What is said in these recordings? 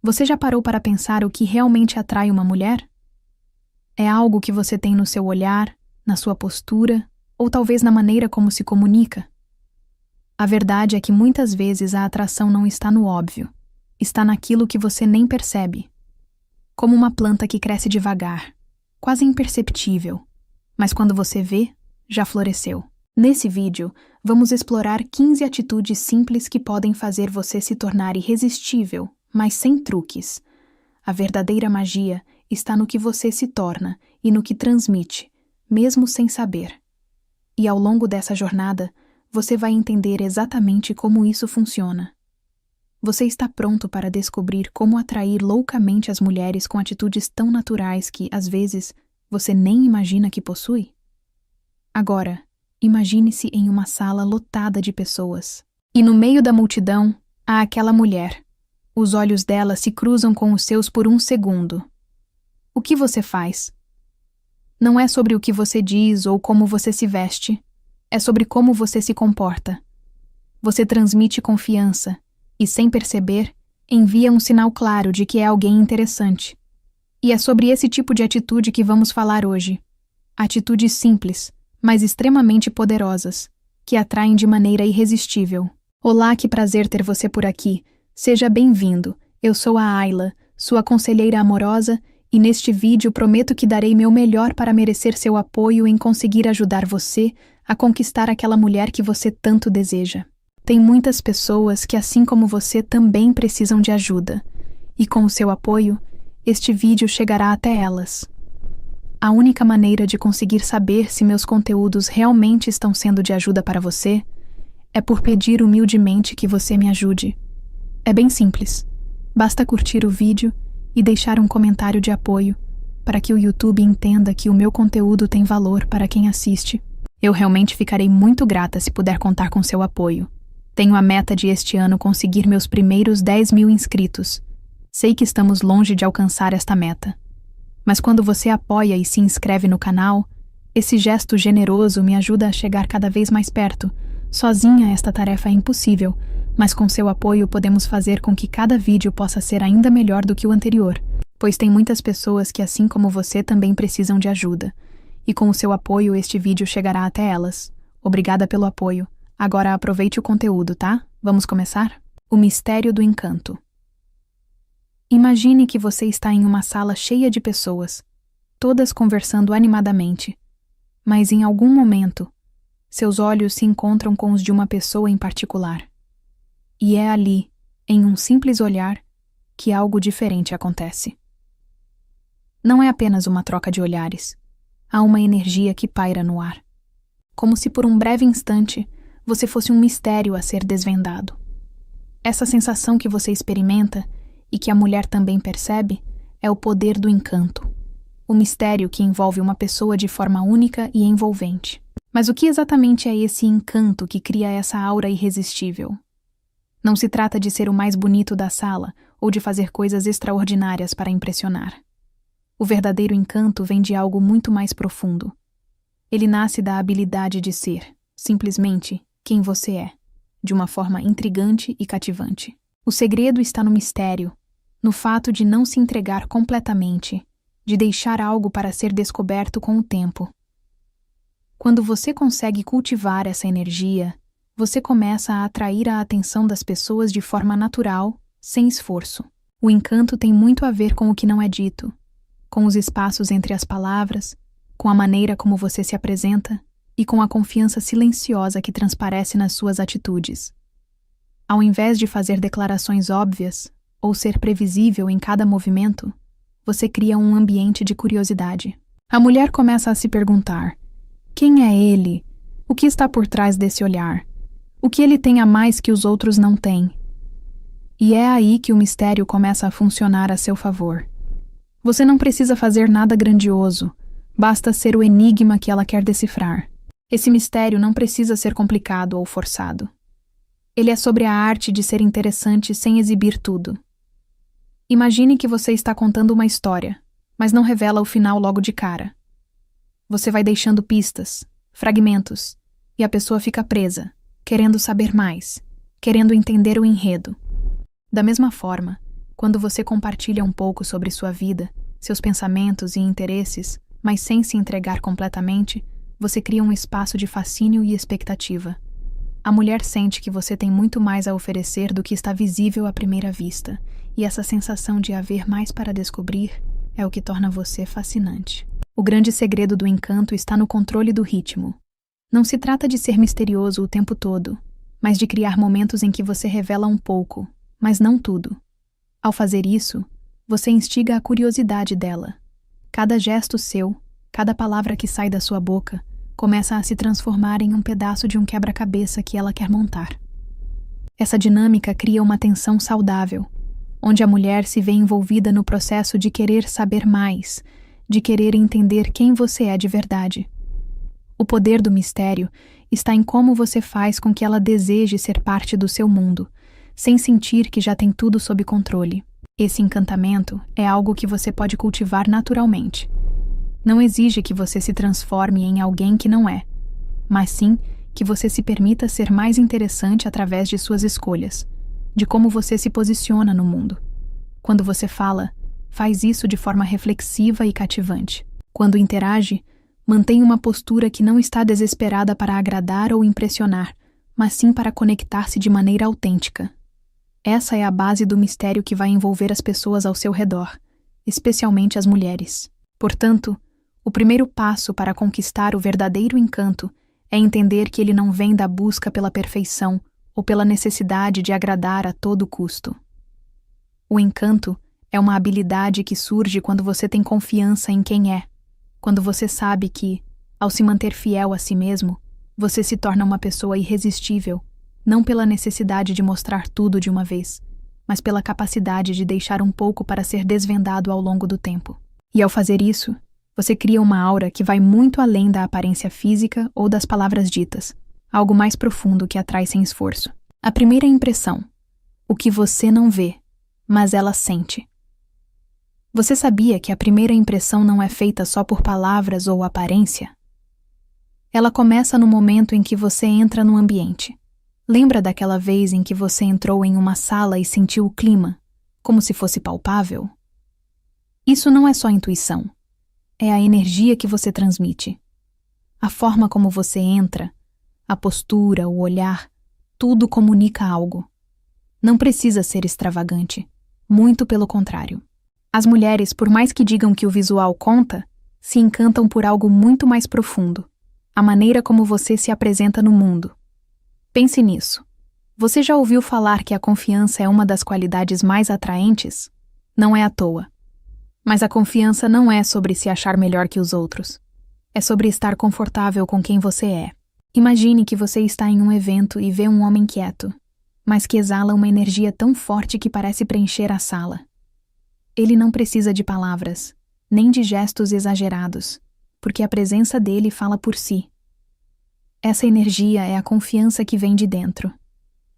Você já parou para pensar o que realmente atrai uma mulher? É algo que você tem no seu olhar, na sua postura, ou talvez na maneira como se comunica? A verdade é que muitas vezes a atração não está no óbvio, está naquilo que você nem percebe. Como uma planta que cresce devagar, quase imperceptível, mas quando você vê, já floresceu. Nesse vídeo, vamos explorar 15 atitudes simples que podem fazer você se tornar irresistível, mas sem truques. A verdadeira magia está no que você se torna e no que transmite, mesmo sem saber. E ao longo dessa jornada, você vai entender exatamente como isso funciona. Você está pronto para descobrir como atrair loucamente as mulheres com atitudes tão naturais que, às vezes, você nem imagina que possui? Agora, imagine-se em uma sala lotada de pessoas. E no meio da multidão, há aquela mulher. Os olhos dela se cruzam com os seus por um segundo. O que você faz? Não é sobre o que você diz ou como você se veste. É sobre como você se comporta. Você transmite confiança e, sem perceber, envia um sinal claro de que é alguém interessante. E é sobre esse tipo de atitude que vamos falar hoje. Atitudes simples, mas extremamente poderosas, que atraem de maneira irresistível. Olá, que prazer ter você por aqui. Seja bem-vindo. Eu sou a Ayla, sua conselheira amorosa, e neste vídeo prometo que darei meu melhor para merecer seu apoio em conseguir ajudar você a conquistar aquela mulher que você tanto deseja. Tem muitas pessoas que, assim como você, também precisam de ajuda, e com o seu apoio, este vídeo chegará até elas. A única maneira de conseguir saber se meus conteúdos realmente estão sendo de ajuda para você é por pedir humildemente que você me ajude. É bem simples. Basta curtir o vídeo e deixar um comentário de apoio para que o YouTube entenda que o meu conteúdo tem valor para quem assiste. Eu realmente ficarei muito grata se puder contar com seu apoio. Tenho a meta de este ano conseguir meus primeiros 10.000 inscritos. Sei que estamos longe de alcançar esta meta. Mas quando você apoia e se inscreve no canal, esse gesto generoso me ajuda a chegar cada vez mais perto. Sozinha esta tarefa é impossível, mas com seu apoio podemos fazer com que cada vídeo possa ser ainda melhor do que o anterior, pois tem muitas pessoas que, assim como você, também precisam de ajuda. E com o seu apoio este vídeo chegará até elas. Obrigada pelo apoio. Agora aproveite o conteúdo, tá? Vamos começar? O mistério do encanto. Imagine que você está em uma sala cheia de pessoas, todas conversando animadamente. Mas em algum momento, seus olhos se encontram com os de uma pessoa em particular. E é ali, em um simples olhar, que algo diferente acontece. Não é apenas uma troca de olhares. Há uma energia que paira no ar. Como se por um breve instante você fosse um mistério a ser desvendado. Essa sensação que você experimenta e que a mulher também percebe é o poder do encanto. O mistério que envolve uma pessoa de forma única e envolvente. Mas o que exatamente é esse encanto que cria essa aura irresistível? Não se trata de ser o mais bonito da sala ou de fazer coisas extraordinárias para impressionar. O verdadeiro encanto vem de algo muito mais profundo. Ele nasce da habilidade de ser, simplesmente, quem você é, de uma forma intrigante e cativante. O segredo está no mistério, no fato de não se entregar completamente, de deixar algo para ser descoberto com o tempo. Quando você consegue cultivar essa energia, você começa a atrair a atenção das pessoas de forma natural, sem esforço. O encanto tem muito a ver com o que não é dito, com os espaços entre as palavras, com a maneira como você se apresenta e com a confiança silenciosa que transparece nas suas atitudes. Ao invés de fazer declarações óbvias ou ser previsível em cada movimento, você cria um ambiente de curiosidade. A mulher começa a se perguntar: quem é ele? O que está por trás desse olhar? O que ele tem a mais que os outros não têm? E é aí que o mistério começa a funcionar a seu favor. Você não precisa fazer nada grandioso, basta ser o enigma que ela quer decifrar. Esse mistério não precisa ser complicado ou forçado. Ele é sobre a arte de ser interessante sem exibir tudo. Imagine que você está contando uma história, mas não revela o final logo de cara. Você vai deixando pistas, fragmentos, e a pessoa fica presa, querendo saber mais, querendo entender o enredo. Da mesma forma, Quando você compartilha um pouco sobre sua vida, seus pensamentos e interesses, mas sem se entregar completamente, você cria um espaço de fascínio e expectativa. A mulher sente que você tem muito mais a oferecer do que está visível à primeira vista, e essa sensação de haver mais para descobrir é o que torna você fascinante. O grande segredo do encanto está no controle do ritmo. Não se trata de ser misterioso o tempo todo, mas de criar momentos em que você revela um pouco, mas não tudo. Ao fazer isso, você instiga a curiosidade dela. Cada gesto seu, cada palavra que sai da sua boca, começa a se transformar em um pedaço de um quebra-cabeça que ela quer montar. Essa dinâmica cria uma tensão saudável, onde a mulher se vê envolvida no processo de querer saber mais, de querer entender quem você é de verdade. O poder do mistério está em como você faz com que ela deseje ser parte do seu mundo, sem sentir que já tem tudo sob controle. Esse encantamento é algo que você pode cultivar naturalmente. Não exige que você se transforme em alguém que não é, mas sim que você se permita ser mais interessante através de suas escolhas, de como você se posiciona no mundo. Quando você fala, faz isso de forma reflexiva e cativante. Quando interage, mantém uma postura que não está desesperada para agradar ou impressionar, mas sim para conectar-se de maneira autêntica. Essa é a base do mistério que vai envolver as pessoas ao seu redor, especialmente as mulheres. Portanto, o primeiro passo para conquistar o verdadeiro encanto é entender que ele não vem da busca pela perfeição ou pela necessidade de agradar a todo custo. O encanto é uma habilidade que surge quando você tem confiança em quem é, quando você sabe que, ao se manter fiel a si mesmo, você se torna uma pessoa irresistível, não pela necessidade de mostrar tudo de uma vez, mas pela capacidade de deixar um pouco para ser desvendado ao longo do tempo. E ao fazer isso, você cria uma aura que vai muito além da aparência física ou das palavras ditas, algo mais profundo que atrai sem esforço. A primeira impressão, o que você não vê, mas ela sente. Você sabia que a primeira impressão não é feita só por palavras ou aparência? Ela começa no momento em que você entra no ambiente. Lembra daquela vez em que você entrou em uma sala e sentiu o clima, como se fosse palpável? Isso não é só intuição. É a energia que você transmite. A forma como você entra, a postura, o olhar, tudo comunica algo. Não precisa ser extravagante, muito pelo contrário. As mulheres, por mais que digam que o visual conta, se encantam por algo muito mais profundo, a maneira como você se apresenta no mundo. Pense nisso. Você já ouviu falar que a confiança é uma das qualidades mais atraentes? Não é à toa. Mas a confiança não é sobre se achar melhor que os outros. É sobre estar confortável com quem você é. Imagine que você está em um evento e vê um homem quieto, mas que exala uma energia tão forte que parece preencher a sala. Ele não precisa de palavras, nem de gestos exagerados, porque a presença dele fala por si. Essa energia é a confiança que vem de dentro.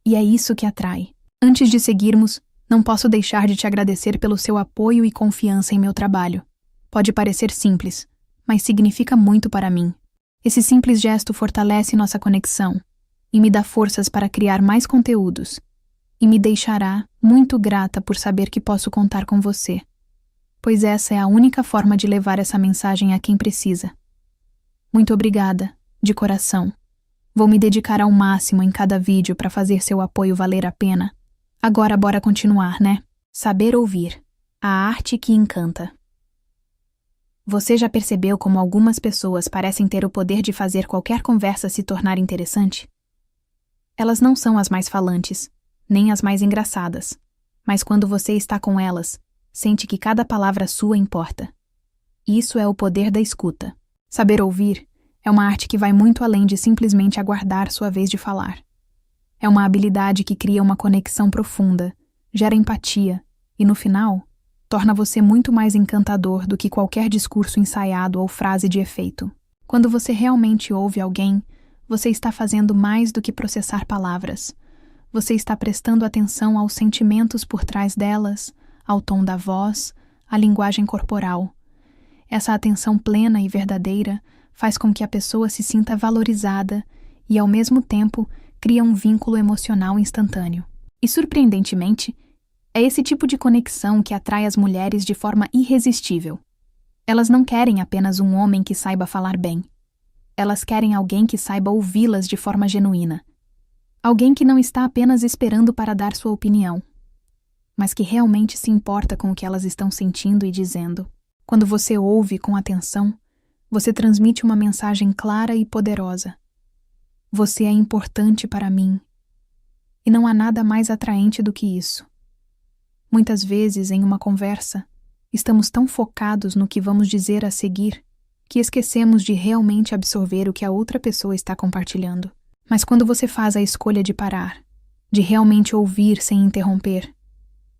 E é isso que atrai. Antes de seguirmos, não posso deixar de te agradecer pelo seu apoio e confiança em meu trabalho. Pode parecer simples, mas significa muito para mim. Esse simples gesto fortalece nossa conexão e me dá forças para criar mais conteúdos. E me deixará muito grata por saber que posso contar com você, pois essa é a única forma de levar essa mensagem a quem precisa. Muito obrigada, de coração. Vou me dedicar ao máximo em cada vídeo para fazer seu apoio valer a pena. Agora bora continuar, né? Saber ouvir. A arte que encanta. Você já percebeu como algumas pessoas parecem ter o poder de fazer qualquer conversa se tornar interessante? Elas não são as mais falantes, nem as mais engraçadas, mas quando você está com elas, sente que cada palavra sua importa. Isso é o poder da escuta. Saber ouvir é uma arte que vai muito além de simplesmente aguardar sua vez de falar. É uma habilidade que cria uma conexão profunda, gera empatia e, no final, torna você muito mais encantador do que qualquer discurso ensaiado ou frase de efeito. Quando você realmente ouve alguém, você está fazendo mais do que processar palavras. Você está prestando atenção aos sentimentos por trás delas, ao tom da voz, à linguagem corporal. Essa atenção plena e verdadeira faz com que a pessoa se sinta valorizada e, ao mesmo tempo, cria um vínculo emocional instantâneo. E, surpreendentemente, É esse tipo de conexão que atrai as mulheres de forma irresistível. Elas não querem apenas um homem que saiba falar bem. Elas querem alguém que saiba ouvi-las de forma genuína. Alguém que não está apenas esperando para dar sua opinião, mas que realmente se importa com o que elas estão sentindo e dizendo. Quando você ouve com atenção, você transmite uma mensagem clara e poderosa. Você é importante para mim. E não há nada mais atraente do que isso. Muitas vezes, em uma conversa, estamos tão focados no que vamos dizer a seguir que esquecemos de realmente absorver o que a outra pessoa está compartilhando. Mas quando você faz a escolha de parar, de realmente ouvir sem interromper,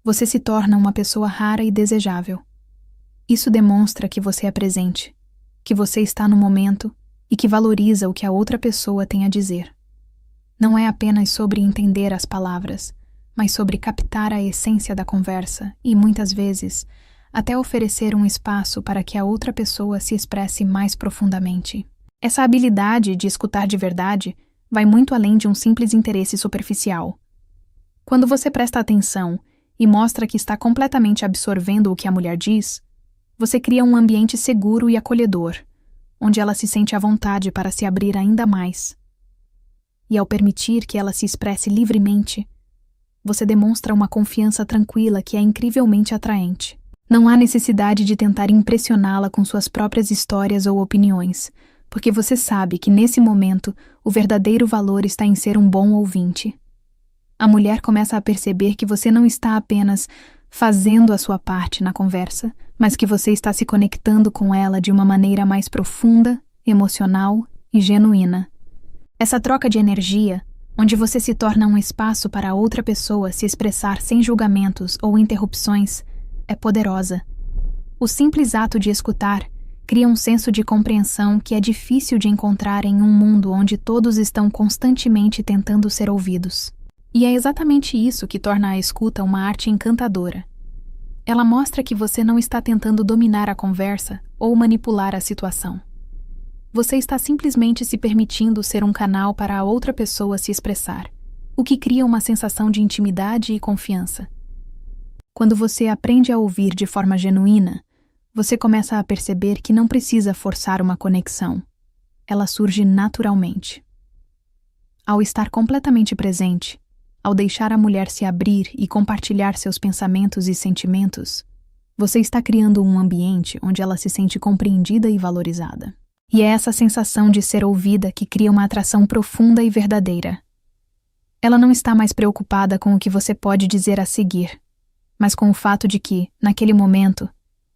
você se torna uma pessoa rara e desejável. Isso demonstra que você é presente, que você está no momento e que valoriza o que a outra pessoa tem a dizer. Não é apenas sobre entender as palavras, mas sobre captar a essência da conversa e, muitas vezes, até oferecer um espaço para que a outra pessoa se expresse mais profundamente. Essa habilidade de escutar de verdade vai muito além de um simples interesse superficial. Quando você presta atenção e mostra que está completamente absorvendo o que a mulher diz, você cria um ambiente seguro e acolhedor, onde ela se sente à vontade para se abrir ainda mais. E ao permitir que ela se expresse livremente, você demonstra uma confiança tranquila que é incrivelmente atraente. Não há necessidade de tentar impressioná-la com suas próprias histórias ou opiniões, porque você sabe que nesse momento o verdadeiro valor está em ser um bom ouvinte. A mulher começa a perceber que você não está apenas fazendo a sua parte na conversa, mas que você está se conectando com ela de uma maneira mais profunda, emocional e genuína. Essa troca de energia, onde você se torna um espaço para a outra pessoa se expressar sem julgamentos ou interrupções, é poderosa. O simples ato de escutar cria um senso de compreensão que é difícil de encontrar em um mundo onde todos estão constantemente tentando ser ouvidos. E é exatamente isso que torna a escuta uma arte encantadora. Ela mostra que você não está tentando dominar a conversa ou manipular a situação. Você está simplesmente se permitindo ser um canal para a outra pessoa se expressar, o que cria uma sensação de intimidade e confiança. Quando você aprende a ouvir de forma genuína, você começa a perceber que não precisa forçar uma conexão. Ela surge naturalmente. Ao estar completamente presente, ao deixar a mulher se abrir e compartilhar seus pensamentos e sentimentos, você está criando um ambiente onde ela se sente compreendida e valorizada. E é essa sensação de ser ouvida que cria uma atração profunda e verdadeira. Ela não está mais preocupada com o que você pode dizer a seguir, mas com o fato de que, naquele momento,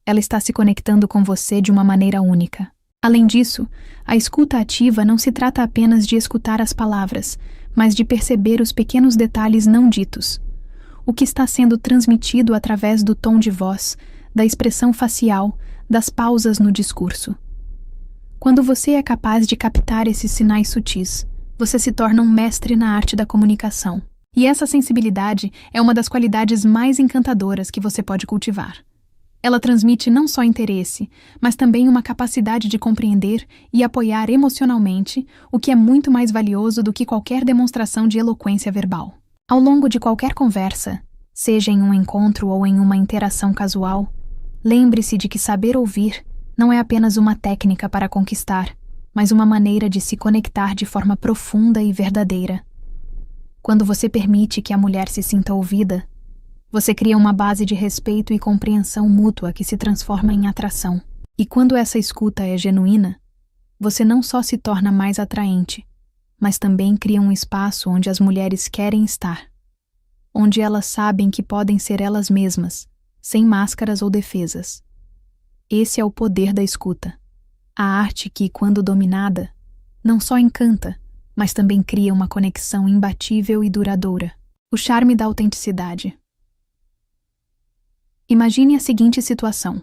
ela está se conectando com você de uma maneira única. Além disso, a escuta ativa não se trata apenas de escutar as palavras, mas de perceber os pequenos detalhes não ditos. O que está sendo transmitido através do tom de voz, da expressão facial, das pausas no discurso. Quando você é capaz de captar esses sinais sutis, você se torna um mestre na arte da comunicação. E essa sensibilidade é uma das qualidades mais encantadoras que você pode cultivar. Ela transmite não só interesse, mas também uma capacidade de compreender e apoiar emocionalmente, o que é muito mais valioso do que qualquer demonstração de eloquência verbal. Ao longo de qualquer conversa, seja em um encontro ou em uma interação casual, lembre-se de que saber ouvir não é apenas uma técnica para conquistar, mas uma maneira de se conectar de forma profunda e verdadeira. Quando você permite que a mulher se sinta ouvida, você cria uma base de respeito e compreensão mútua que se transforma em atração. E quando essa escuta é genuína, você não só se torna mais atraente, mas também cria um espaço onde as mulheres querem estar, onde elas sabem que podem ser elas mesmas, sem máscaras ou defesas. Esse é o poder da escuta, a arte que, quando dominada, não só encanta, mas também cria uma conexão imbatível e duradoura. O charme da autenticidade. Imagine a seguinte situação.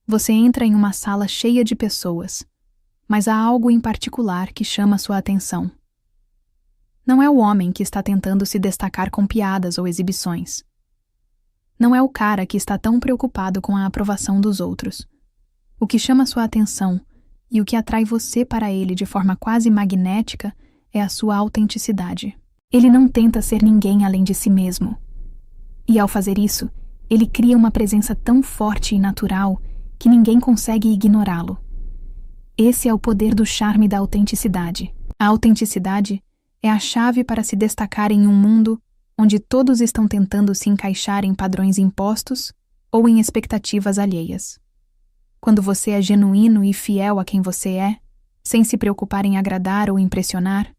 Você entra em uma sala cheia de pessoas, mas há algo em particular que chama sua atenção. Não é o homem que está tentando se destacar com piadas ou exibições. Não é o cara que está tão preocupado com a aprovação dos outros. O que chama sua atenção e o que atrai você para ele de forma quase magnética é a sua autenticidade. Ele não tenta ser ninguém além de si mesmo. E ao fazer isso, ele cria uma presença tão forte e natural que ninguém consegue ignorá-lo. Esse é o poder do charme da autenticidade. A autenticidade é a chave para se destacar em um mundo onde todos estão tentando se encaixar em padrões impostos ou em expectativas alheias. Quando você é genuíno e fiel a quem você é, sem se preocupar em agradar ou impressionar,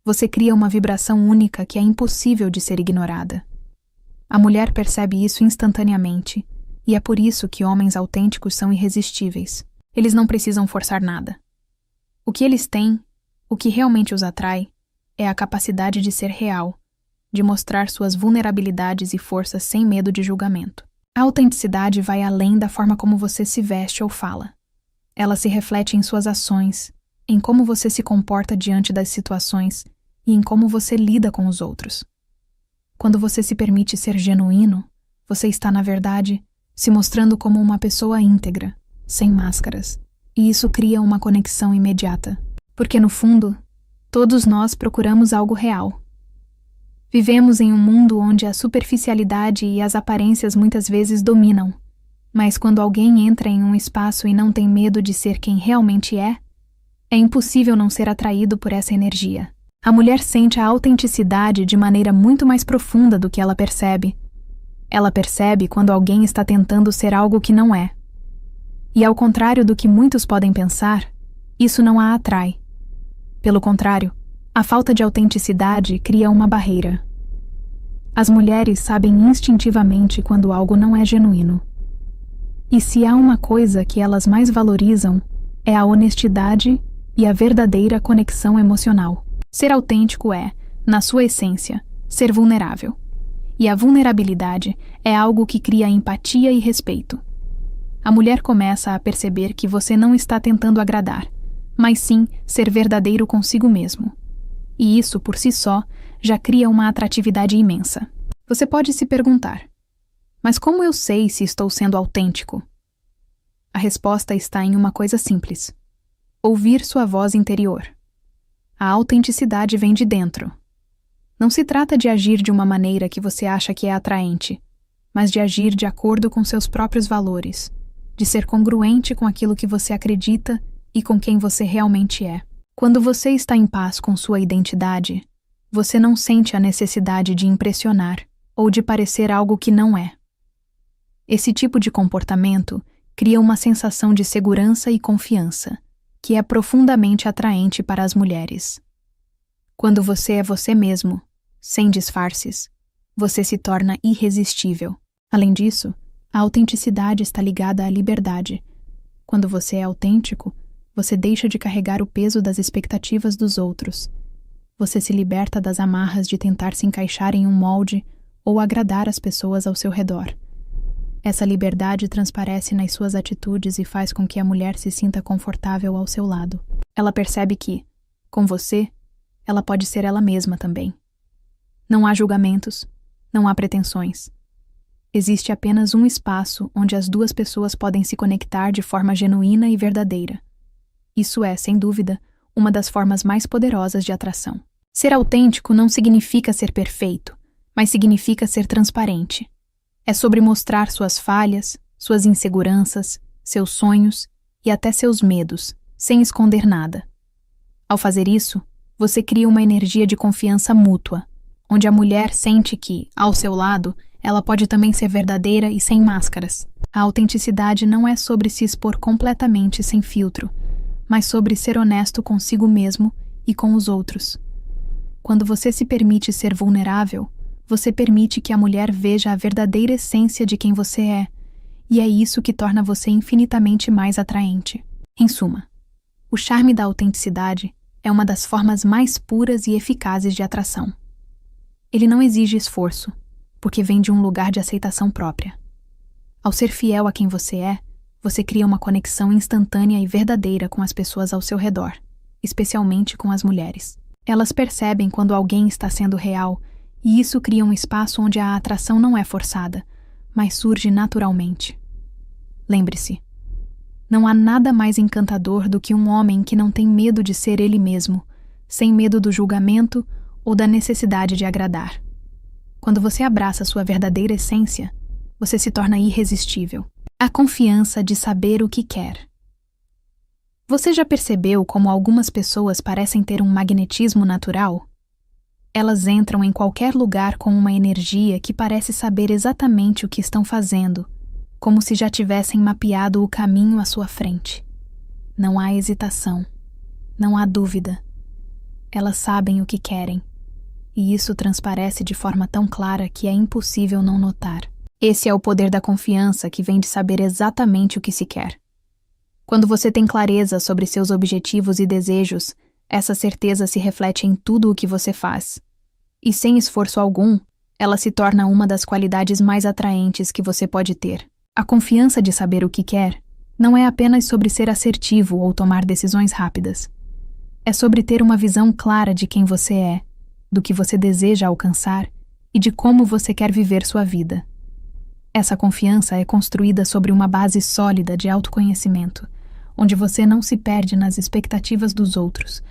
você cria uma vibração única que é impossível de ser ignorada. A mulher percebe isso instantaneamente, e é por isso que homens autênticos são irresistíveis. Eles não precisam forçar nada. O que eles têm, o que realmente os atrai, é a capacidade de ser real, de mostrar suas vulnerabilidades e forças sem medo de julgamento. A autenticidade vai além da forma como você se veste ou fala. Ela se reflete em suas ações, em como você se comporta diante das situações e em como você lida com os outros. Quando você se permite ser genuíno, você está, na verdade, se mostrando como uma pessoa íntegra, sem máscaras, e isso cria uma conexão imediata. Porque, no fundo, todos nós procuramos algo real. Vivemos em um mundo onde a superficialidade e as aparências muitas vezes dominam, mas quando alguém entra em um espaço e não tem medo de ser quem realmente é impossível não ser atraído por essa energia. A mulher sente a autenticidade de maneira muito mais profunda do que ela percebe. Ela percebe quando alguém está tentando ser algo que não é. E ao contrário do que muitos podem pensar, isso não a atrai. Pelo contrário, a falta de autenticidade cria uma barreira. As mulheres sabem instintivamente quando algo não é genuíno. E se há uma coisa que elas mais valorizam, é a honestidade e a verdadeira conexão emocional. Ser autêntico é, na sua essência, ser vulnerável. E a vulnerabilidade é algo que cria empatia e respeito. A mulher começa a perceber que você não está tentando agradar, mas sim ser verdadeiro consigo mesmo. E isso, por si só, já cria uma atratividade imensa. Você pode se perguntar, mas como eu sei se estou sendo autêntico? A resposta está em uma coisa simples: ouvir sua voz interior. A autenticidade vem de dentro. Não se trata de agir de uma maneira que você acha que é atraente, mas de agir de acordo com seus próprios valores, de ser congruente com aquilo que você acredita e com quem você realmente é. Quando você está em paz com sua identidade, você não sente a necessidade de impressionar ou de parecer algo que não é. Esse tipo de comportamento cria uma sensação de segurança e confiança, que é profundamente atraente para as mulheres. Quando você é você mesmo, sem disfarces, você se torna irresistível. Além disso, a autenticidade está ligada à liberdade. Quando você é autêntico, você deixa de carregar o peso das expectativas dos outros. Você se liberta das amarras de tentar se encaixar em um molde ou agradar as pessoas ao seu redor. Essa liberdade transparece nas suas atitudes e faz com que a mulher se sinta confortável ao seu lado. Ela percebe que, com você, ela pode ser ela mesma também. Não há julgamentos, não há pretensões. Existe apenas um espaço onde as duas pessoas podem se conectar de forma genuína e verdadeira. Isso é, sem dúvida, uma das formas mais poderosas de atração. Ser autêntico não significa ser perfeito, mas significa ser transparente. É sobre mostrar suas falhas, suas inseguranças, seus sonhos e até seus medos, sem esconder nada. Ao fazer isso, você cria uma energia de confiança mútua, onde a mulher sente que, ao seu lado, ela pode também ser verdadeira e sem máscaras. A autenticidade não é sobre se expor completamente sem filtro, mas sobre ser honesto consigo mesmo e com os outros. Quando você se permite ser vulnerável, você permite que a mulher veja a verdadeira essência de quem você é, e é isso que torna você infinitamente mais atraente. Em suma, o charme da autenticidade é uma das formas mais puras e eficazes de atração. Ele não exige esforço, porque vem de um lugar de aceitação própria. Ao ser fiel a quem você é, você cria uma conexão instantânea e verdadeira com as pessoas ao seu redor, especialmente com as mulheres. Elas percebem quando alguém está sendo real, e isso cria um espaço onde a atração não é forçada, mas surge naturalmente. Lembre-se, não há nada mais encantador do que um homem que não tem medo de ser ele mesmo, sem medo do julgamento ou da necessidade de agradar. Quando você abraça sua verdadeira essência, você se torna irresistível. A confiança de saber o que quer. Você já percebeu como algumas pessoas parecem ter um magnetismo natural? Elas entram em qualquer lugar com uma energia que parece saber exatamente o que estão fazendo, como se já tivessem mapeado o caminho à sua frente. Não há hesitação, não há dúvida. Elas sabem o que querem, e isso transparece de forma tão clara que é impossível não notar. Esse é o poder da confiança que vem de saber exatamente o que se quer. Quando você tem clareza sobre seus objetivos e desejos, essa certeza se reflete em tudo o que você faz. E sem esforço algum, ela se torna uma das qualidades mais atraentes que você pode ter. A confiança de saber o que quer não é apenas sobre ser assertivo ou tomar decisões rápidas. É sobre ter uma visão clara de quem você é, do que você deseja alcançar e de como você quer viver sua vida. Essa confiança é construída sobre uma base sólida de autoconhecimento, onde você não se perde nas expectativas dos outros,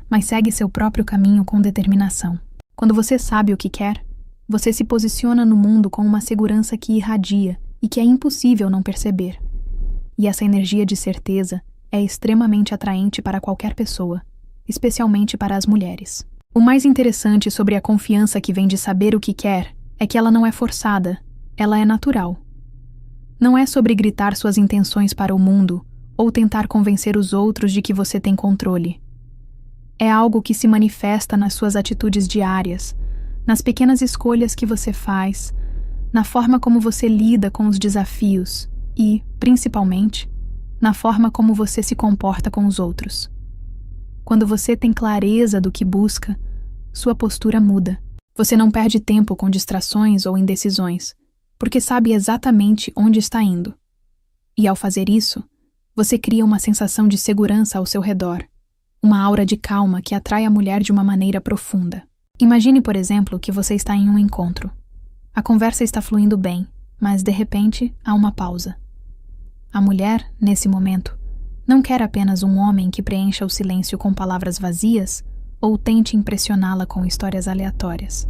mas segue seu próprio caminho com determinação. Quando você sabe o que quer, você se posiciona no mundo com uma segurança que irradia e que é impossível não perceber. E essa energia de certeza é extremamente atraente para qualquer pessoa, especialmente para as mulheres. O mais interessante sobre a confiança que vem de saber o que quer é que ela não é forçada, ela é natural. Não é sobre gritar suas intenções para o mundo ou tentar convencer os outros de que você tem controle. É algo que se manifesta nas suas atitudes diárias, nas pequenas escolhas que você faz, na forma como você lida com os desafios e, principalmente, na forma como você se comporta com os outros. Quando você tem clareza do que busca, sua postura muda. Você não perde tempo com distrações ou indecisões, porque sabe exatamente onde está indo. E ao fazer isso, você cria uma sensação de segurança ao seu redor, uma aura de calma que atrai a mulher de uma maneira profunda. Imagine, por exemplo, que você está em um encontro. A conversa está fluindo bem, mas de repente há uma pausa. A mulher, nesse momento, não quer apenas um homem que preencha o silêncio com palavras vazias ou tente impressioná-la com histórias aleatórias.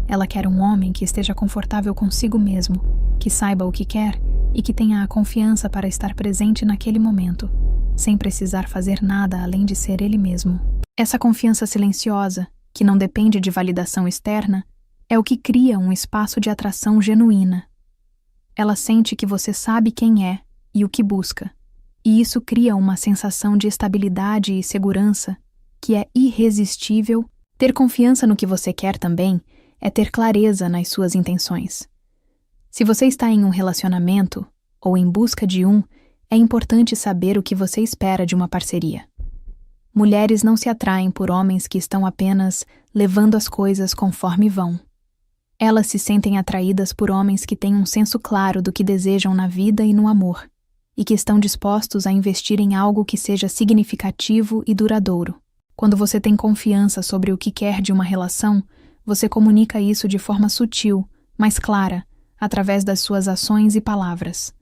Ela quer um homem que esteja confortável consigo mesmo, que saiba o que quer e que tenha a confiança para estar presente naquele momento, sem precisar fazer nada além de ser ele mesmo. Essa confiança silenciosa, que não depende de validação externa, é o que cria um espaço de atração genuína. Ela sente que você sabe quem é e o que busca, e isso cria uma sensação de estabilidade e segurança que é irresistível. Ter confiança no que você quer também é ter clareza nas suas intenções. Se você está em um relacionamento ou em busca de um, é importante saber o que você espera de uma parceria. Mulheres não se atraem por homens que estão apenas levando as coisas conforme vão. Elas se sentem atraídas por homens que têm um senso claro do que desejam na vida e no amor, e que estão dispostos a investir em algo que seja significativo e duradouro. Quando você tem confiança sobre o que quer de uma relação, você comunica isso de forma sutil, mas clara, através das suas ações e palavras.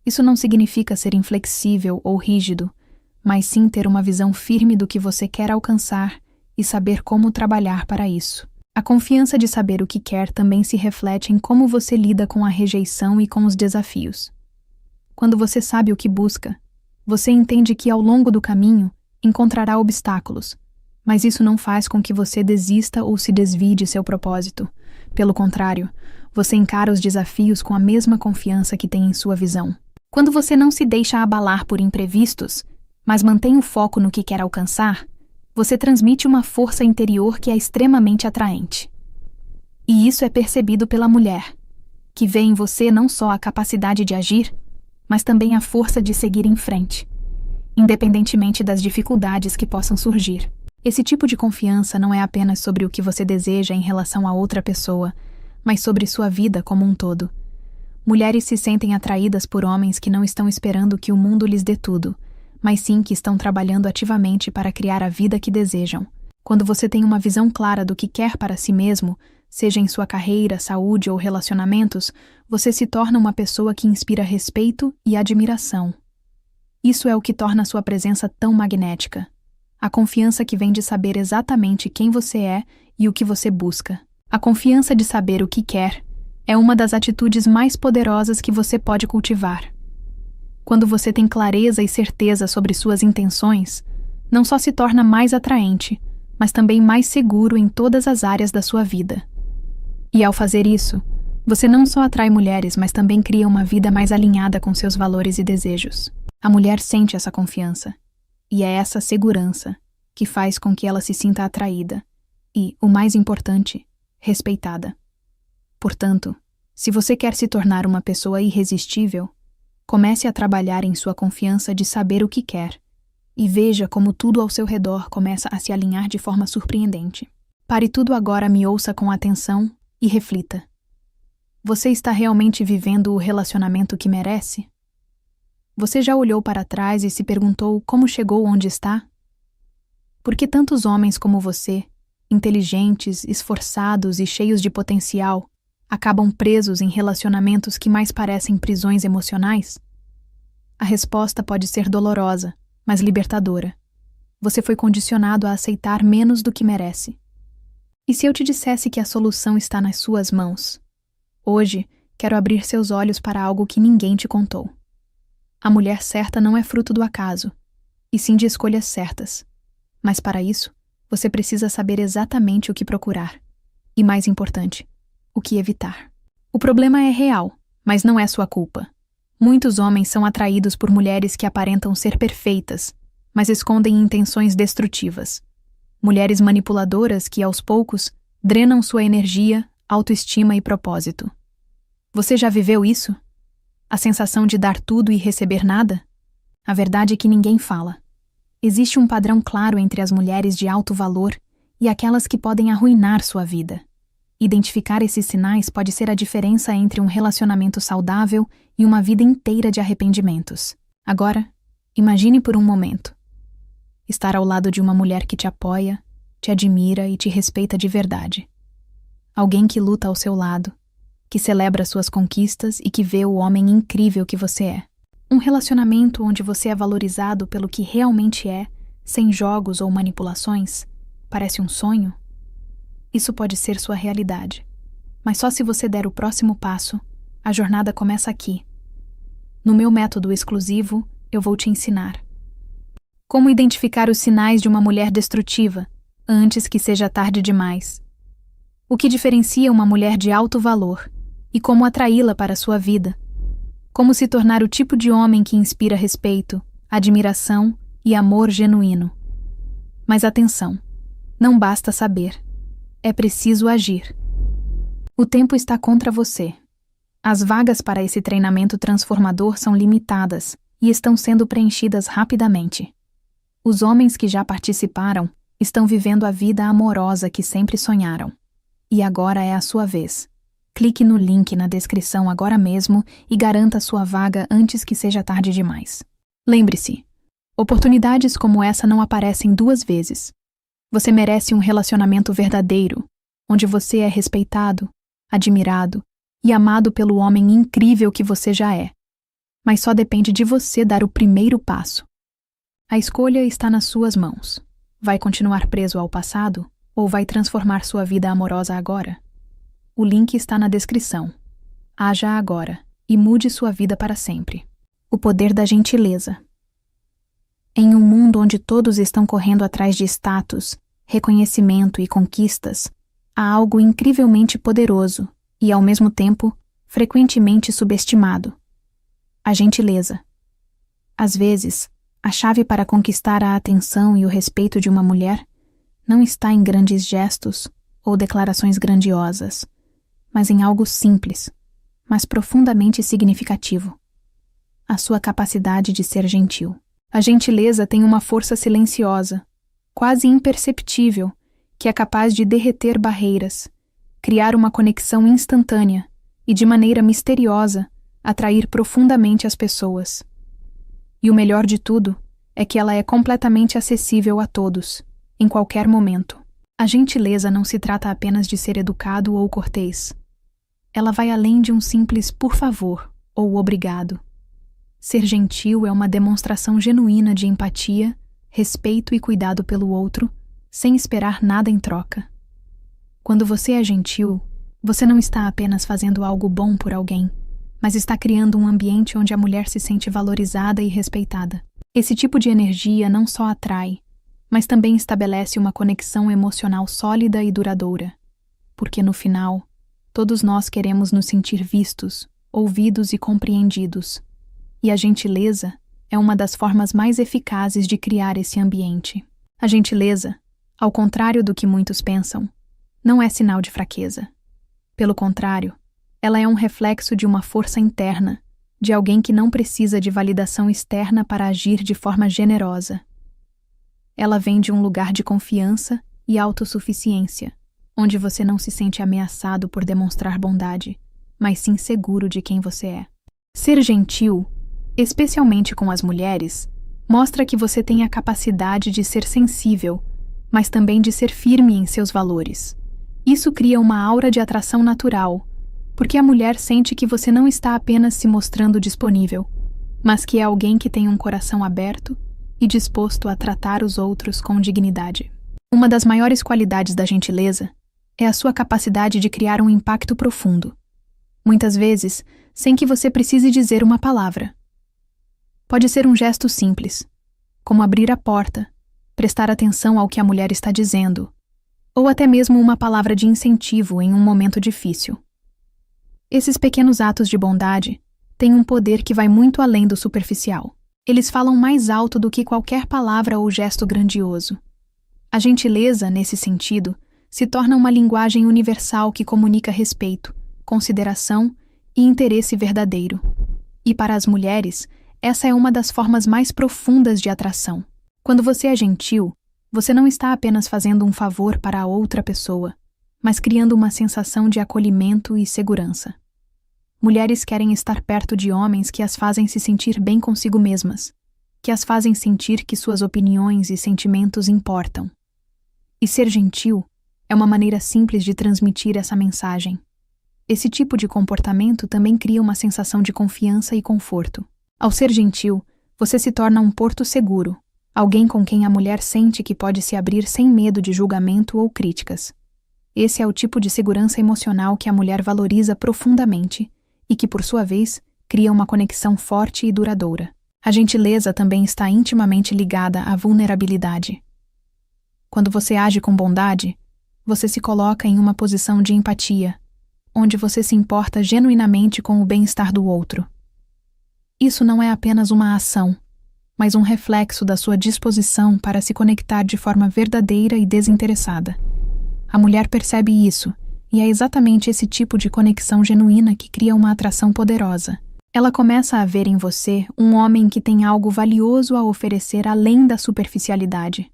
Isso não significa ser inflexível ou rígido, mas sim ter uma visão firme do que você quer alcançar e saber como trabalhar para isso. A confiança de saber o que quer também se reflete em como você lida com a rejeição e com os desafios. Quando você sabe o que busca, você entende que ao longo do caminho encontrará obstáculos, mas isso não faz com que você desista ou se desvie de seu propósito. Pelo contrário, você encara os desafios com a mesma confiança que tem em sua visão. Quando você não se deixa abalar por imprevistos, mas mantém o foco no que quer alcançar, você transmite uma força interior que é extremamente atraente. E isso é percebido pela mulher, que vê em você não só a capacidade de agir, mas também a força de seguir em frente, independentemente das dificuldades que possam surgir. Esse tipo de confiança não é apenas sobre o que você deseja em relação a outra pessoa, mas sobre sua vida como um todo. Mulheres se sentem atraídas por homens que não estão esperando que o mundo lhes dê tudo, mas sim que estão trabalhando ativamente para criar a vida que desejam. Quando você tem uma visão clara do que quer para si mesmo, seja em sua carreira, saúde ou relacionamentos, você se torna uma pessoa que inspira respeito e admiração. Isso é o que torna sua presença tão magnética. A confiança que vem de saber exatamente quem você é e o que você busca. A confiança de saber o que quer é uma das atitudes mais poderosas que você pode cultivar. Quando você tem clareza e certeza sobre suas intenções, não só se torna mais atraente, mas também mais seguro em todas as áreas da sua vida. E ao fazer isso, você não só atrai mulheres, mas também cria uma vida mais alinhada com seus valores e desejos. A mulher sente essa confiança, e é essa segurança que faz com que ela se sinta atraída e, o mais importante, respeitada. Portanto, se você quer se tornar uma pessoa irresistível, comece a trabalhar em sua confiança de saber o que quer e veja como tudo ao seu redor começa a se alinhar de forma surpreendente. Pare tudo agora, me ouça com atenção e reflita. Você está realmente vivendo o relacionamento que merece? Você já olhou para trás e se perguntou como chegou onde está? Por que tantos homens como você, inteligentes, esforçados e cheios de potencial, acabam presos em relacionamentos que mais parecem prisões emocionais? A resposta pode ser dolorosa, mas libertadora. Você foi condicionado a aceitar menos do que merece. E se eu te dissesse que a solução está nas suas mãos? Hoje, quero abrir seus olhos para algo que ninguém te contou. A mulher certa não é fruto do acaso, e sim de escolhas certas. Mas para isso, você precisa saber exatamente o que procurar. E mais importante, o que evitar. O problema é real, mas não é sua culpa. Muitos homens são atraídos por mulheres que aparentam ser perfeitas, mas escondem intenções destrutivas. Mulheres manipuladoras que, aos poucos, drenam sua energia, autoestima e propósito. Você já viveu isso? A sensação de dar tudo e receber nada? A verdade é que ninguém fala. Existe um padrão claro entre as mulheres de alto valor e aquelas que podem arruinar sua vida. Identificar esses sinais pode ser a diferença entre um relacionamento saudável e uma vida inteira de arrependimentos. Agora, imagine por um momento. Estar ao lado de uma mulher que te apoia, te admira e te respeita de verdade. Alguém que luta ao seu lado, que celebra suas conquistas e que vê o homem incrível que você é. Um relacionamento onde você é valorizado pelo que realmente é, sem jogos ou manipulações, parece um sonho? Isso pode ser sua realidade, mas só se você der o próximo passo, a jornada começa aqui. No meu método exclusivo, eu vou te ensinar. Como identificar os sinais de uma mulher destrutiva, antes que seja tarde demais. O que diferencia uma mulher de alto valor e como atraí-la para a sua vida. Como se tornar o tipo de homem que inspira respeito, admiração e amor genuíno. Mas atenção, não basta saber. É preciso agir. O tempo está contra você. As vagas para esse treinamento transformador são limitadas e estão sendo preenchidas rapidamente. Os homens que já participaram estão vivendo a vida amorosa que sempre sonharam. E agora é a sua vez. Clique no link na descrição agora mesmo e garanta sua vaga antes que seja tarde demais. Lembre-se, oportunidades como essa não aparecem duas vezes. Você merece um relacionamento verdadeiro, onde você é respeitado, admirado e amado pelo homem incrível que você já é. Mas só depende de você dar o primeiro passo. A escolha está nas suas mãos. Vai continuar preso ao passado ou vai transformar sua vida amorosa agora? O link está na descrição. Haja agora e mude sua vida para sempre. O poder da gentileza. Em um mundo onde todos estão correndo atrás de status, reconhecimento e conquistas, há algo incrivelmente poderoso e, ao mesmo tempo, frequentemente subestimado: a gentileza. Às vezes, a chave para conquistar a atenção e o respeito de uma mulher não está em grandes gestos ou declarações grandiosas, mas em algo simples, mas profundamente significativo: a sua capacidade de ser gentil. A gentileza tem uma força silenciosa, quase imperceptível, que é capaz de derreter barreiras, criar uma conexão instantânea e, de maneira misteriosa, atrair profundamente as pessoas. E o melhor de tudo é que ela é completamente acessível a todos, em qualquer momento. A gentileza não se trata apenas de ser educado ou cortês. Ela vai além de um simples por favor ou obrigado. Ser gentil é uma demonstração genuína de empatia, respeito e cuidado pelo outro, sem esperar nada em troca. Quando você é gentil, você não está apenas fazendo algo bom por alguém, mas está criando um ambiente onde a mulher se sente valorizada e respeitada. Esse tipo de energia não só atrai, mas também estabelece uma conexão emocional sólida e duradoura. Porque no final, todos nós queremos nos sentir vistos, ouvidos e compreendidos. E a gentileza é uma das formas mais eficazes de criar esse ambiente. A gentileza, ao contrário do que muitos pensam, não é sinal de fraqueza. Pelo contrário, ela é um reflexo de uma força interna, de alguém que não precisa de validação externa para agir de forma generosa. Ela vem de um lugar de confiança e autossuficiência, onde você não se sente ameaçado por demonstrar bondade, mas sim seguro de quem você é. Ser gentil, especialmente com as mulheres, mostra que você tem a capacidade de ser sensível, mas também de ser firme em seus valores. Isso cria uma aura de atração natural, porque a mulher sente que você não está apenas se mostrando disponível, mas que é alguém que tem um coração aberto e disposto a tratar os outros com dignidade. Uma das maiores qualidades da gentileza é a sua capacidade de criar um impacto profundo, muitas vezes sem que você precise dizer uma palavra. Pode ser um gesto simples, como abrir a porta, prestar atenção ao que a mulher está dizendo, ou até mesmo uma palavra de incentivo em um momento difícil. Esses pequenos atos de bondade têm um poder que vai muito além do superficial. Eles falam mais alto do que qualquer palavra ou gesto grandioso. A gentileza, nesse sentido, se torna uma linguagem universal que comunica respeito, consideração e interesse verdadeiro. E para as mulheres, essa é uma das formas mais profundas de atração. Quando você é gentil, você não está apenas fazendo um favor para a outra pessoa, mas criando uma sensação de acolhimento e segurança. Mulheres querem estar perto de homens que as fazem se sentir bem consigo mesmas, que as fazem sentir que suas opiniões e sentimentos importam. E ser gentil é uma maneira simples de transmitir essa mensagem. Esse tipo de comportamento também cria uma sensação de confiança e conforto. Ao ser gentil, você se torna um porto seguro, alguém com quem a mulher sente que pode se abrir sem medo de julgamento ou críticas. Esse é o tipo de segurança emocional que a mulher valoriza profundamente e que, por sua vez, cria uma conexão forte e duradoura. A gentileza também está intimamente ligada à vulnerabilidade. Quando você age com bondade, você se coloca em uma posição de empatia, onde você se importa genuinamente com o bem-estar do outro. Isso não é apenas uma ação, mas um reflexo da sua disposição para se conectar de forma verdadeira e desinteressada. A mulher percebe isso, e é exatamente esse tipo de conexão genuína que cria uma atração poderosa. Ela começa a ver em você um homem que tem algo valioso a oferecer além da superficialidade.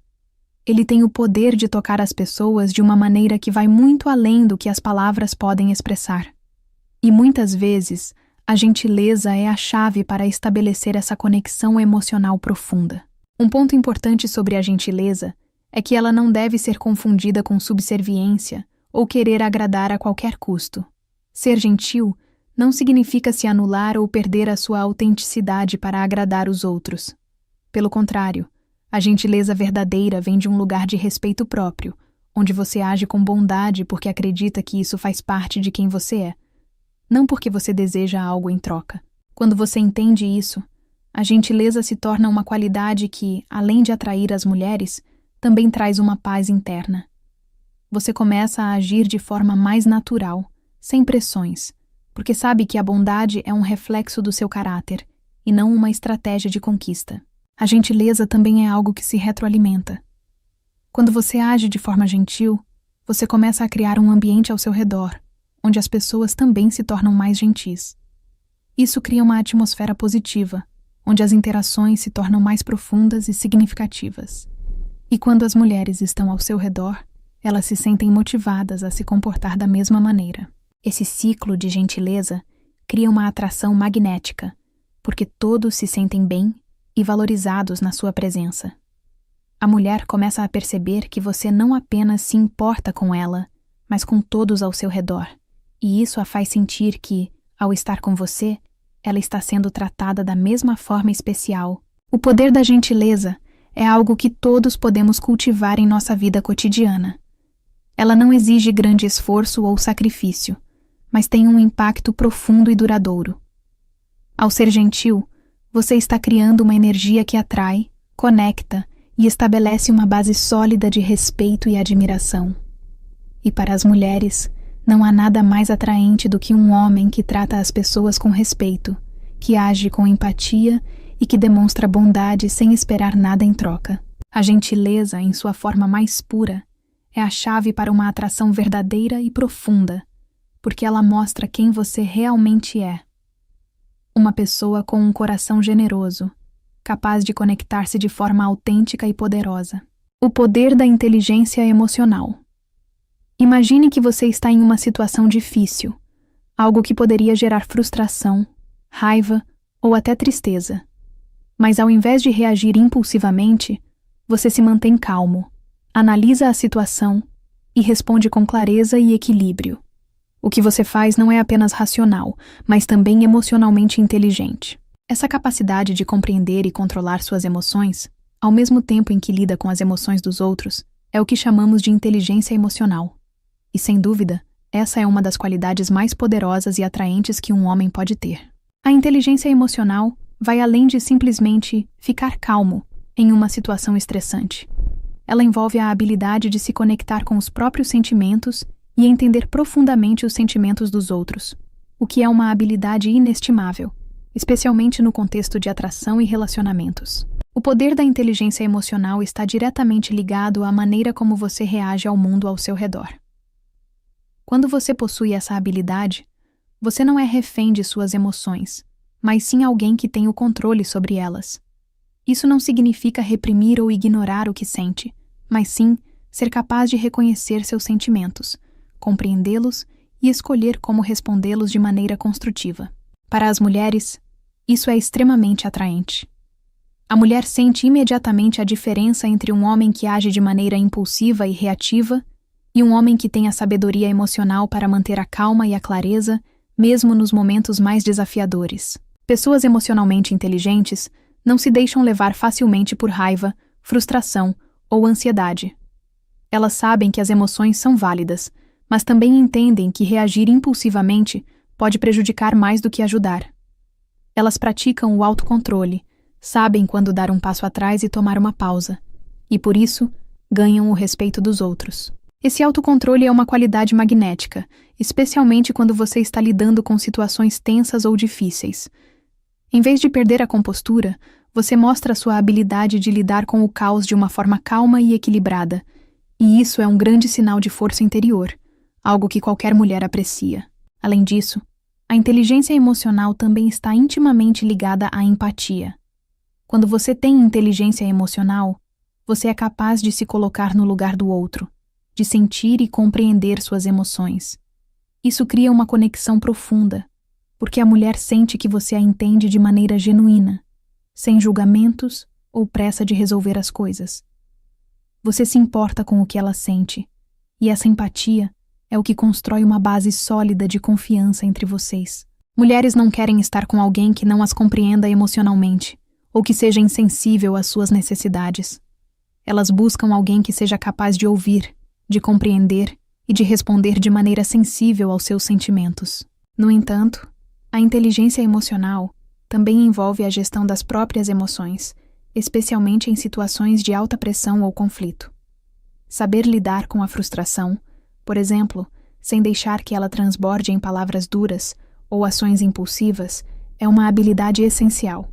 Ele tem o poder de tocar as pessoas de uma maneira que vai muito além do que as palavras podem expressar. E muitas vezes, a gentileza é a chave para estabelecer essa conexão emocional profunda. Um ponto importante sobre a gentileza é que ela não deve ser confundida com subserviência ou querer agradar a qualquer custo. Ser gentil não significa se anular ou perder a sua autenticidade para agradar os outros. Pelo contrário, a gentileza verdadeira vem de um lugar de respeito próprio, onde você age com bondade porque acredita que isso faz parte de quem você é, não porque você deseja algo em troca. Quando você entende isso, a gentileza se torna uma qualidade que, além de atrair as mulheres, também traz uma paz interna. Você começa a agir de forma mais natural, sem pressões, porque sabe que a bondade é um reflexo do seu caráter e não uma estratégia de conquista. A gentileza também é algo que se retroalimenta. Quando você age de forma gentil, você começa a criar um ambiente ao seu redor, onde as pessoas também se tornam mais gentis. Isso cria uma atmosfera positiva, onde as interações se tornam mais profundas e significativas. E quando as mulheres estão ao seu redor, elas se sentem motivadas a se comportar da mesma maneira. Esse ciclo de gentileza cria uma atração magnética, porque todos se sentem bem e valorizados na sua presença. A mulher começa a perceber que você não apenas se importa com ela, mas com todos ao seu redor. E isso a faz sentir que, ao estar com você, ela está sendo tratada da mesma forma especial. O poder da gentileza é algo que todos podemos cultivar em nossa vida cotidiana. Ela não exige grande esforço ou sacrifício, mas tem um impacto profundo e duradouro. Ao ser gentil, você está criando uma energia que atrai, conecta e estabelece uma base sólida de respeito e admiração. E para as mulheres, não há nada mais atraente do que um homem que trata as pessoas com respeito, que age com empatia e que demonstra bondade sem esperar nada em troca. A gentileza, em sua forma mais pura, é a chave para uma atração verdadeira e profunda, porque ela mostra quem você realmente é. Uma pessoa com um coração generoso, capaz de conectar-se de forma autêntica e poderosa. O poder da inteligência emocional. Imagine que você está em uma situação difícil, algo que poderia gerar frustração, raiva ou até tristeza. Mas ao invés de reagir impulsivamente, você se mantém calmo, analisa a situação e responde com clareza e equilíbrio. O que você faz não é apenas racional, mas também emocionalmente inteligente. Essa capacidade de compreender e controlar suas emoções, ao mesmo tempo em que lida com as emoções dos outros, é o que chamamos de inteligência emocional. E, sem dúvida, essa é uma das qualidades mais poderosas e atraentes que um homem pode ter. A inteligência emocional vai além de simplesmente ficar calmo em uma situação estressante. Ela envolve a habilidade de se conectar com os próprios sentimentos e entender profundamente os sentimentos dos outros, o que é uma habilidade inestimável, especialmente no contexto de atração e relacionamentos. O poder da inteligência emocional está diretamente ligado à maneira como você reage ao mundo ao seu redor. Quando você possui essa habilidade, você não é refém de suas emoções, mas sim alguém que tem o controle sobre elas. Isso não significa reprimir ou ignorar o que sente, mas sim ser capaz de reconhecer seus sentimentos, compreendê-los e escolher como respondê-los de maneira construtiva. Para as mulheres, isso é extremamente atraente. A mulher sente imediatamente a diferença entre um homem que age de maneira impulsiva e reativa e um homem que tem a sabedoria emocional para manter a calma e a clareza, mesmo nos momentos mais desafiadores. Pessoas emocionalmente inteligentes não se deixam levar facilmente por raiva, frustração ou ansiedade. Elas sabem que as emoções são válidas, mas também entendem que reagir impulsivamente pode prejudicar mais do que ajudar. Elas praticam o autocontrole, sabem quando dar um passo atrás e tomar uma pausa, e por isso ganham o respeito dos outros. Esse autocontrole é uma qualidade magnética, especialmente quando você está lidando com situações tensas ou difíceis. Em vez de perder a compostura, você mostra sua habilidade de lidar com o caos de uma forma calma e equilibrada, e isso é um grande sinal de força interior, algo que qualquer mulher aprecia. Além disso, a inteligência emocional também está intimamente ligada à empatia. Quando você tem inteligência emocional, você é capaz de se colocar no lugar do outro, de sentir e compreender suas emoções. Isso cria uma conexão profunda, porque a mulher sente que você a entende de maneira genuína, sem julgamentos ou pressa de resolver as coisas. Você se importa com o que ela sente, e essa empatia é o que constrói uma base sólida de confiança entre vocês. Mulheres não querem estar com alguém que não as compreenda emocionalmente, ou que seja insensível às suas necessidades. Elas buscam alguém que seja capaz de ouvir, de compreender e de responder de maneira sensível aos seus sentimentos. No entanto, a inteligência emocional também envolve a gestão das próprias emoções, especialmente em situações de alta pressão ou conflito. Saber lidar com a frustração, por exemplo, sem deixar que ela transborde em palavras duras ou ações impulsivas, é uma habilidade essencial.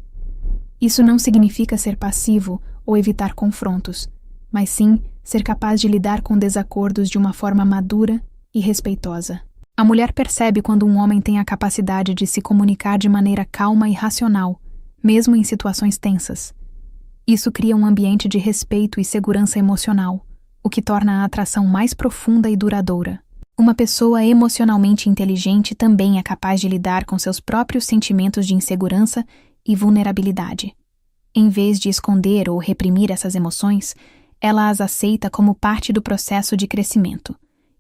Isso não significa ser passivo ou evitar confrontos, mas sim ser capaz de lidar com desacordos de uma forma madura e respeitosa. A mulher percebe quando um homem tem a capacidade de se comunicar de maneira calma e racional, mesmo em situações tensas. Isso cria um ambiente de respeito e segurança emocional, o que torna a atração mais profunda e duradoura. Uma pessoa emocionalmente inteligente também é capaz de lidar com seus próprios sentimentos de insegurança e vulnerabilidade. Em vez de esconder ou reprimir essas emoções, ela as aceita como parte do processo de crescimento,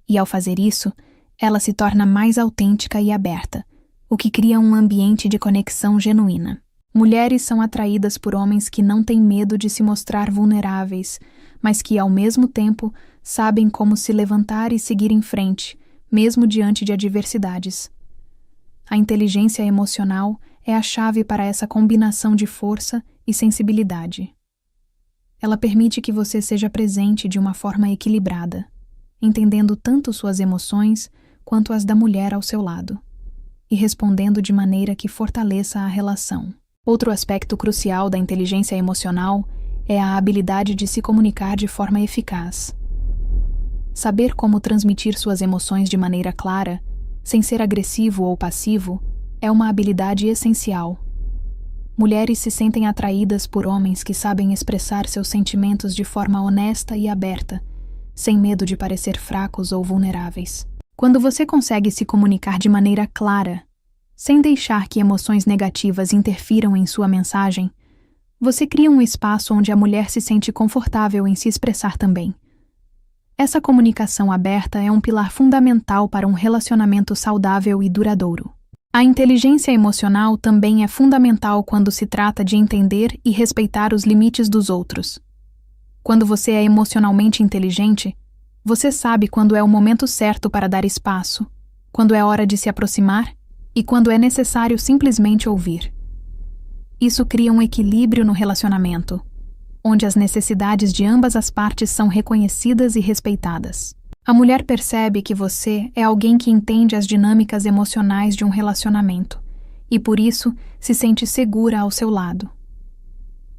e ao fazer isso, ela se torna mais autêntica e aberta, o que cria um ambiente de conexão genuína. Mulheres são atraídas por homens que não têm medo de se mostrar vulneráveis, mas que, ao mesmo tempo, sabem como se levantar e seguir em frente, mesmo diante de adversidades. A inteligência emocional é a chave para essa combinação de força e sensibilidade. Ela permite que você seja presente de uma forma equilibrada, entendendo tanto suas emoções quanto as da mulher ao seu lado, e respondendo de maneira que fortaleça a relação. Outro aspecto crucial da inteligência emocional é a habilidade de se comunicar de forma eficaz. Saber como transmitir suas emoções de maneira clara, sem ser agressivo ou passivo, é uma habilidade essencial. Mulheres se sentem atraídas por homens que sabem expressar seus sentimentos de forma honesta e aberta, sem medo de parecer fracos ou vulneráveis. Quando você consegue se comunicar de maneira clara, sem deixar que emoções negativas interfiram em sua mensagem, você cria um espaço onde a mulher se sente confortável em se expressar também. Essa comunicação aberta é um pilar fundamental para um relacionamento saudável e duradouro. A inteligência emocional também é fundamental quando se trata de entender e respeitar os limites dos outros. Quando você é emocionalmente inteligente, você sabe quando é o momento certo para dar espaço, quando é hora de se aproximar e quando é necessário simplesmente ouvir. Isso cria um equilíbrio no relacionamento, onde as necessidades de ambas as partes são reconhecidas e respeitadas. A mulher percebe que você é alguém que entende as dinâmicas emocionais de um relacionamento e, por isso, se sente segura ao seu lado.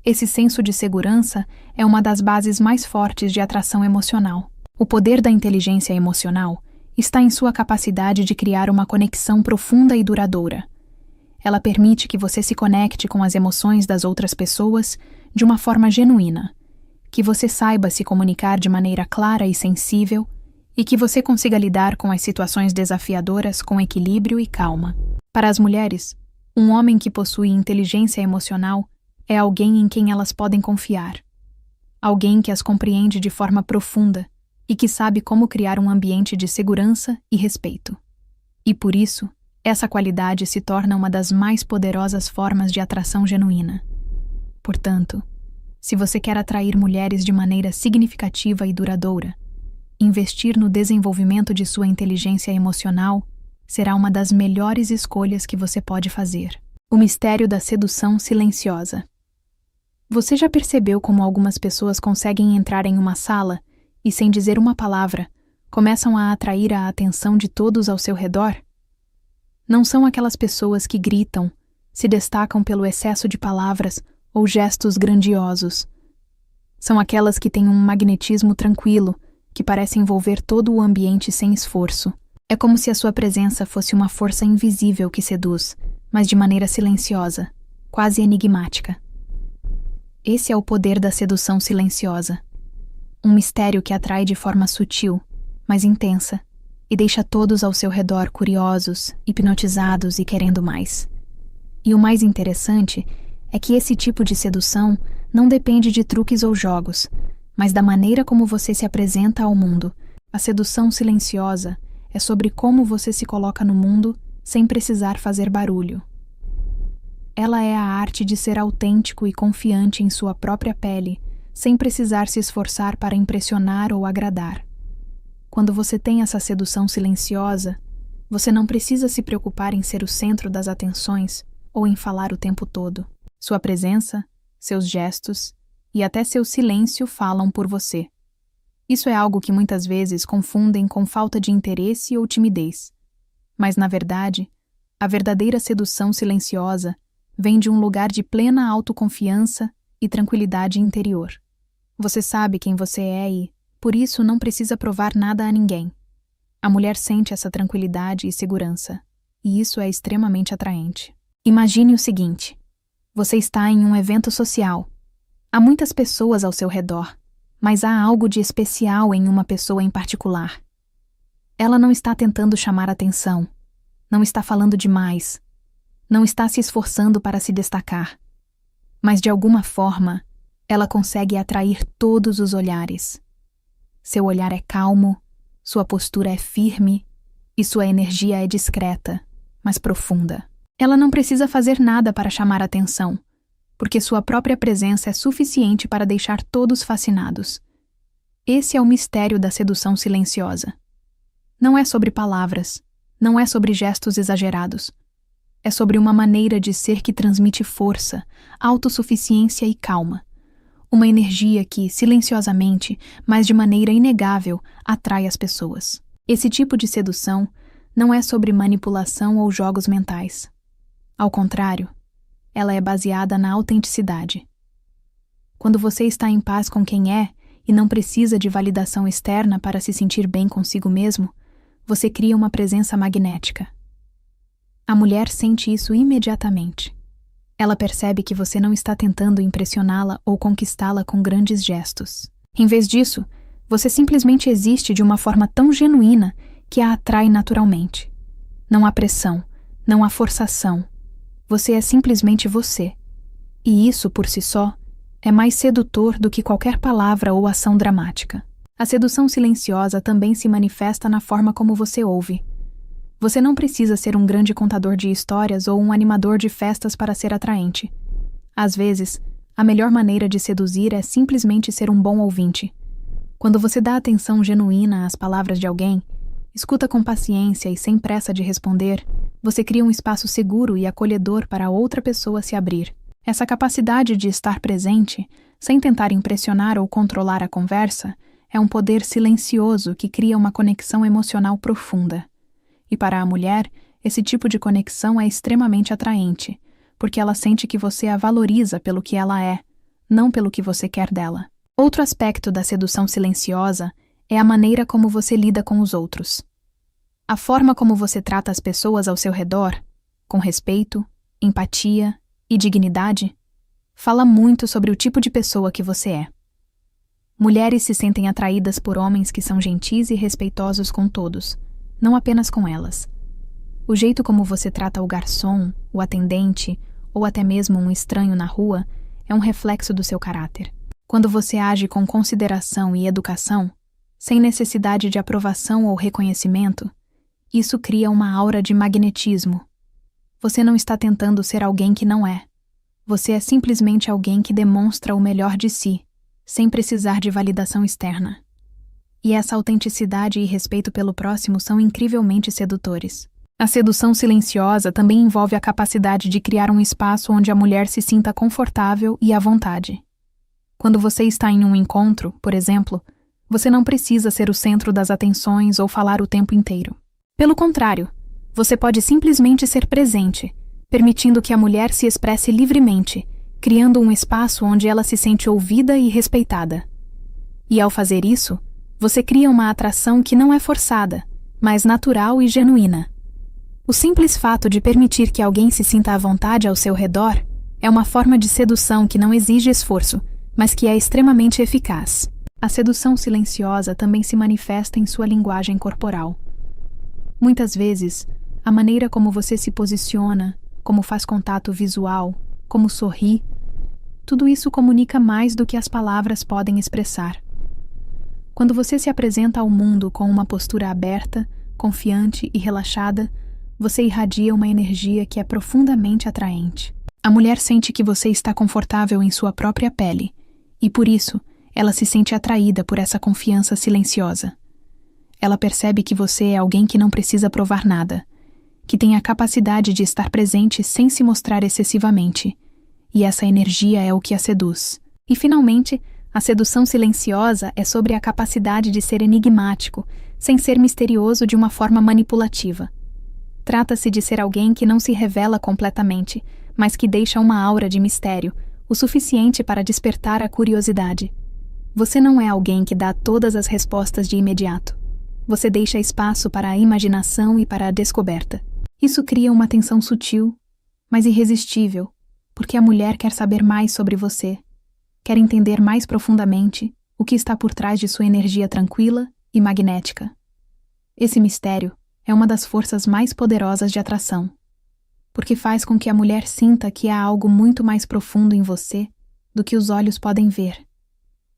Esse senso de segurança é uma das bases mais fortes de atração emocional. O poder da inteligência emocional está em sua capacidade de criar uma conexão profunda e duradoura. Ela permite que você se conecte com as emoções das outras pessoas de uma forma genuína, que você saiba se comunicar de maneira clara e sensível e que você consiga lidar com as situações desafiadoras com equilíbrio e calma. Para as mulheres, um homem que possui inteligência emocional é alguém em quem elas podem confiar, alguém que as compreende de forma profunda e que sabe como criar um ambiente de segurança e respeito. E por isso, essa qualidade se torna uma das mais poderosas formas de atração genuína. Portanto, se você quer atrair mulheres de maneira significativa e duradoura, investir no desenvolvimento de sua inteligência emocional será uma das melhores escolhas que você pode fazer. O mistério da sedução silenciosa. Você já percebeu como algumas pessoas conseguem entrar em uma sala e, sem dizer uma palavra, começam a atrair a atenção de todos ao seu redor? Não são aquelas pessoas que gritam, se destacam pelo excesso de palavras ou gestos grandiosos. São aquelas que têm um magnetismo tranquilo, que parece envolver todo o ambiente sem esforço. É como se a sua presença fosse uma força invisível que seduz, mas de maneira silenciosa, quase enigmática. Esse é o poder da sedução silenciosa. Um mistério que atrai de forma sutil, mas intensa, e deixa todos ao seu redor curiosos, hipnotizados e querendo mais. E o mais interessante é que esse tipo de sedução não depende de truques ou jogos, mas da maneira como você se apresenta ao mundo. A sedução silenciosa é sobre como você se coloca no mundo sem precisar fazer barulho. Ela é a arte de ser autêntico e confiante em sua própria pele, sem precisar se esforçar para impressionar ou agradar. Quando você tem essa sedução silenciosa, você não precisa se preocupar em ser o centro das atenções ou em falar o tempo todo. Sua presença, seus gestos e até seu silêncio falam por você. Isso é algo que muitas vezes confundem com falta de interesse ou timidez. Mas, na verdade, a verdadeira sedução silenciosa vem de um lugar de plena autoconfiança e tranquilidade interior. Você sabe quem você é e, por isso, não precisa provar nada a ninguém. A mulher sente essa tranquilidade e segurança, e isso é extremamente atraente. Imagine o seguinte: você está em um evento social. Há muitas pessoas ao seu redor, mas há algo de especial em uma pessoa em particular. Ela não está tentando chamar atenção, não está falando demais, não está se esforçando para se destacar, mas de alguma forma, ela consegue atrair todos os olhares. Seu olhar é calmo, sua postura é firme e sua energia é discreta, mas profunda. Ela não precisa fazer nada para chamar atenção, porque sua própria presença é suficiente para deixar todos fascinados, Esse é o mistério da sedução silenciosa. Não é sobre palavras, não é sobre gestos exagerados. É sobre uma maneira de ser que transmite força, autossuficiência e calma. Uma energia que, silenciosamente, mas de maneira inegável, atrai as pessoas. Esse tipo de sedução não é sobre manipulação ou jogos mentais. Ao contrário, ela é baseada na autenticidade. Quando você está em paz com quem é e não precisa de validação externa para se sentir bem consigo mesmo, você cria uma presença magnética. A mulher sente isso imediatamente. Ela percebe que você não está tentando impressioná-la ou conquistá-la com grandes gestos. Em vez disso, você simplesmente existe de uma forma tão genuína que a atrai naturalmente. Não há pressão, não há forçação. Você é simplesmente você. E isso, por si só, é mais sedutor do que qualquer palavra ou ação dramática. A sedução silenciosa também se manifesta na forma como você ouve. Você não precisa ser um grande contador de histórias ou um animador de festas para ser atraente. Às vezes, a melhor maneira de seduzir é simplesmente ser um bom ouvinte. Quando você dá atenção genuína às palavras de alguém, escuta com paciência e sem pressa de responder, você cria um espaço seguro e acolhedor para outra pessoa se abrir. Essa capacidade de estar presente, sem tentar impressionar ou controlar a conversa, é um poder silencioso que cria uma conexão emocional profunda. E para a mulher, esse tipo de conexão é extremamente atraente, porque ela sente que você a valoriza pelo que ela é, não pelo que você quer dela. Outro aspecto da sedução silenciosa é a maneira como você lida com os outros. A forma como você trata as pessoas ao seu redor, com respeito, empatia e dignidade, fala muito sobre o tipo de pessoa que você é. Mulheres se sentem atraídas por homens que são gentis e respeitosos com todos, não apenas com elas. O jeito como você trata o garçom, o atendente ou até mesmo um estranho na rua é um reflexo do seu caráter. Quando você age com consideração e educação, sem necessidade de aprovação ou reconhecimento, isso cria uma aura de magnetismo. Você não está tentando ser alguém que não é. Você é simplesmente alguém que demonstra o melhor de si, sem precisar de validação externa. E essa autenticidade e respeito pelo próximo são incrivelmente sedutores. A sedução silenciosa também envolve a capacidade de criar um espaço onde a mulher se sinta confortável e à vontade. Quando você está em um encontro, por exemplo, você não precisa ser o centro das atenções ou falar o tempo inteiro. Pelo contrário, você pode simplesmente ser presente, permitindo que a mulher se expresse livremente, criando um espaço onde ela se sente ouvida e respeitada. E ao fazer isso, você cria uma atração que não é forçada, mas natural e genuína. O simples fato de permitir que alguém se sinta à vontade ao seu redor é uma forma de sedução que não exige esforço, mas que é extremamente eficaz. A sedução silenciosa também se manifesta em sua linguagem corporal. Muitas vezes, a maneira como você se posiciona, como faz contato visual, como sorri, tudo isso comunica mais do que as palavras podem expressar. Quando você se apresenta ao mundo com uma postura aberta, confiante e relaxada, você irradia uma energia que é profundamente atraente. A mulher sente que você está confortável em sua própria pele, e por isso, ela se sente atraída por essa confiança silenciosa. Ela percebe que você é alguém que não precisa provar nada, que tem a capacidade de estar presente sem se mostrar excessivamente, e essa energia é o que a seduz. E finalmente, a sedução silenciosa é sobre a capacidade de ser enigmático, sem ser misterioso de uma forma manipulativa. Trata-se de ser alguém que não se revela completamente, mas que deixa uma aura de mistério, o suficiente para despertar a curiosidade. Você não é alguém que dá todas as respostas de imediato. Você deixa espaço para a imaginação e para a descoberta. Isso cria uma tensão sutil, mas irresistível, porque a mulher quer saber mais sobre você, quer entender mais profundamente o que está por trás de sua energia tranquila e magnética. Esse mistério é uma das forças mais poderosas de atração, porque faz com que a mulher sinta que há algo muito mais profundo em você do que os olhos podem ver.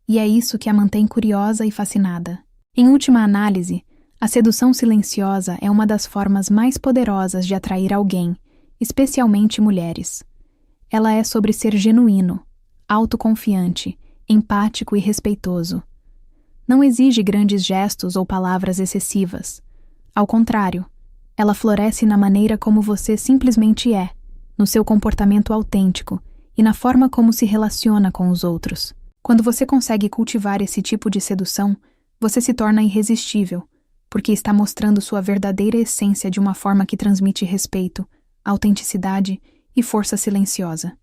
E é isso que a mantém curiosa e fascinada. Em última análise, a sedução silenciosa é uma das formas mais poderosas de atrair alguém, especialmente mulheres. Ela é sobre ser genuíno, autoconfiante, empático e respeitoso. Não exige grandes gestos ou palavras excessivas. Ao contrário, ela floresce na maneira como você simplesmente é, no seu comportamento autêntico e na forma como se relaciona com os outros. Quando você consegue cultivar esse tipo de sedução, você se torna irresistível, porque está mostrando sua verdadeira essência de uma forma que transmite respeito, autenticidade e força silenciosa.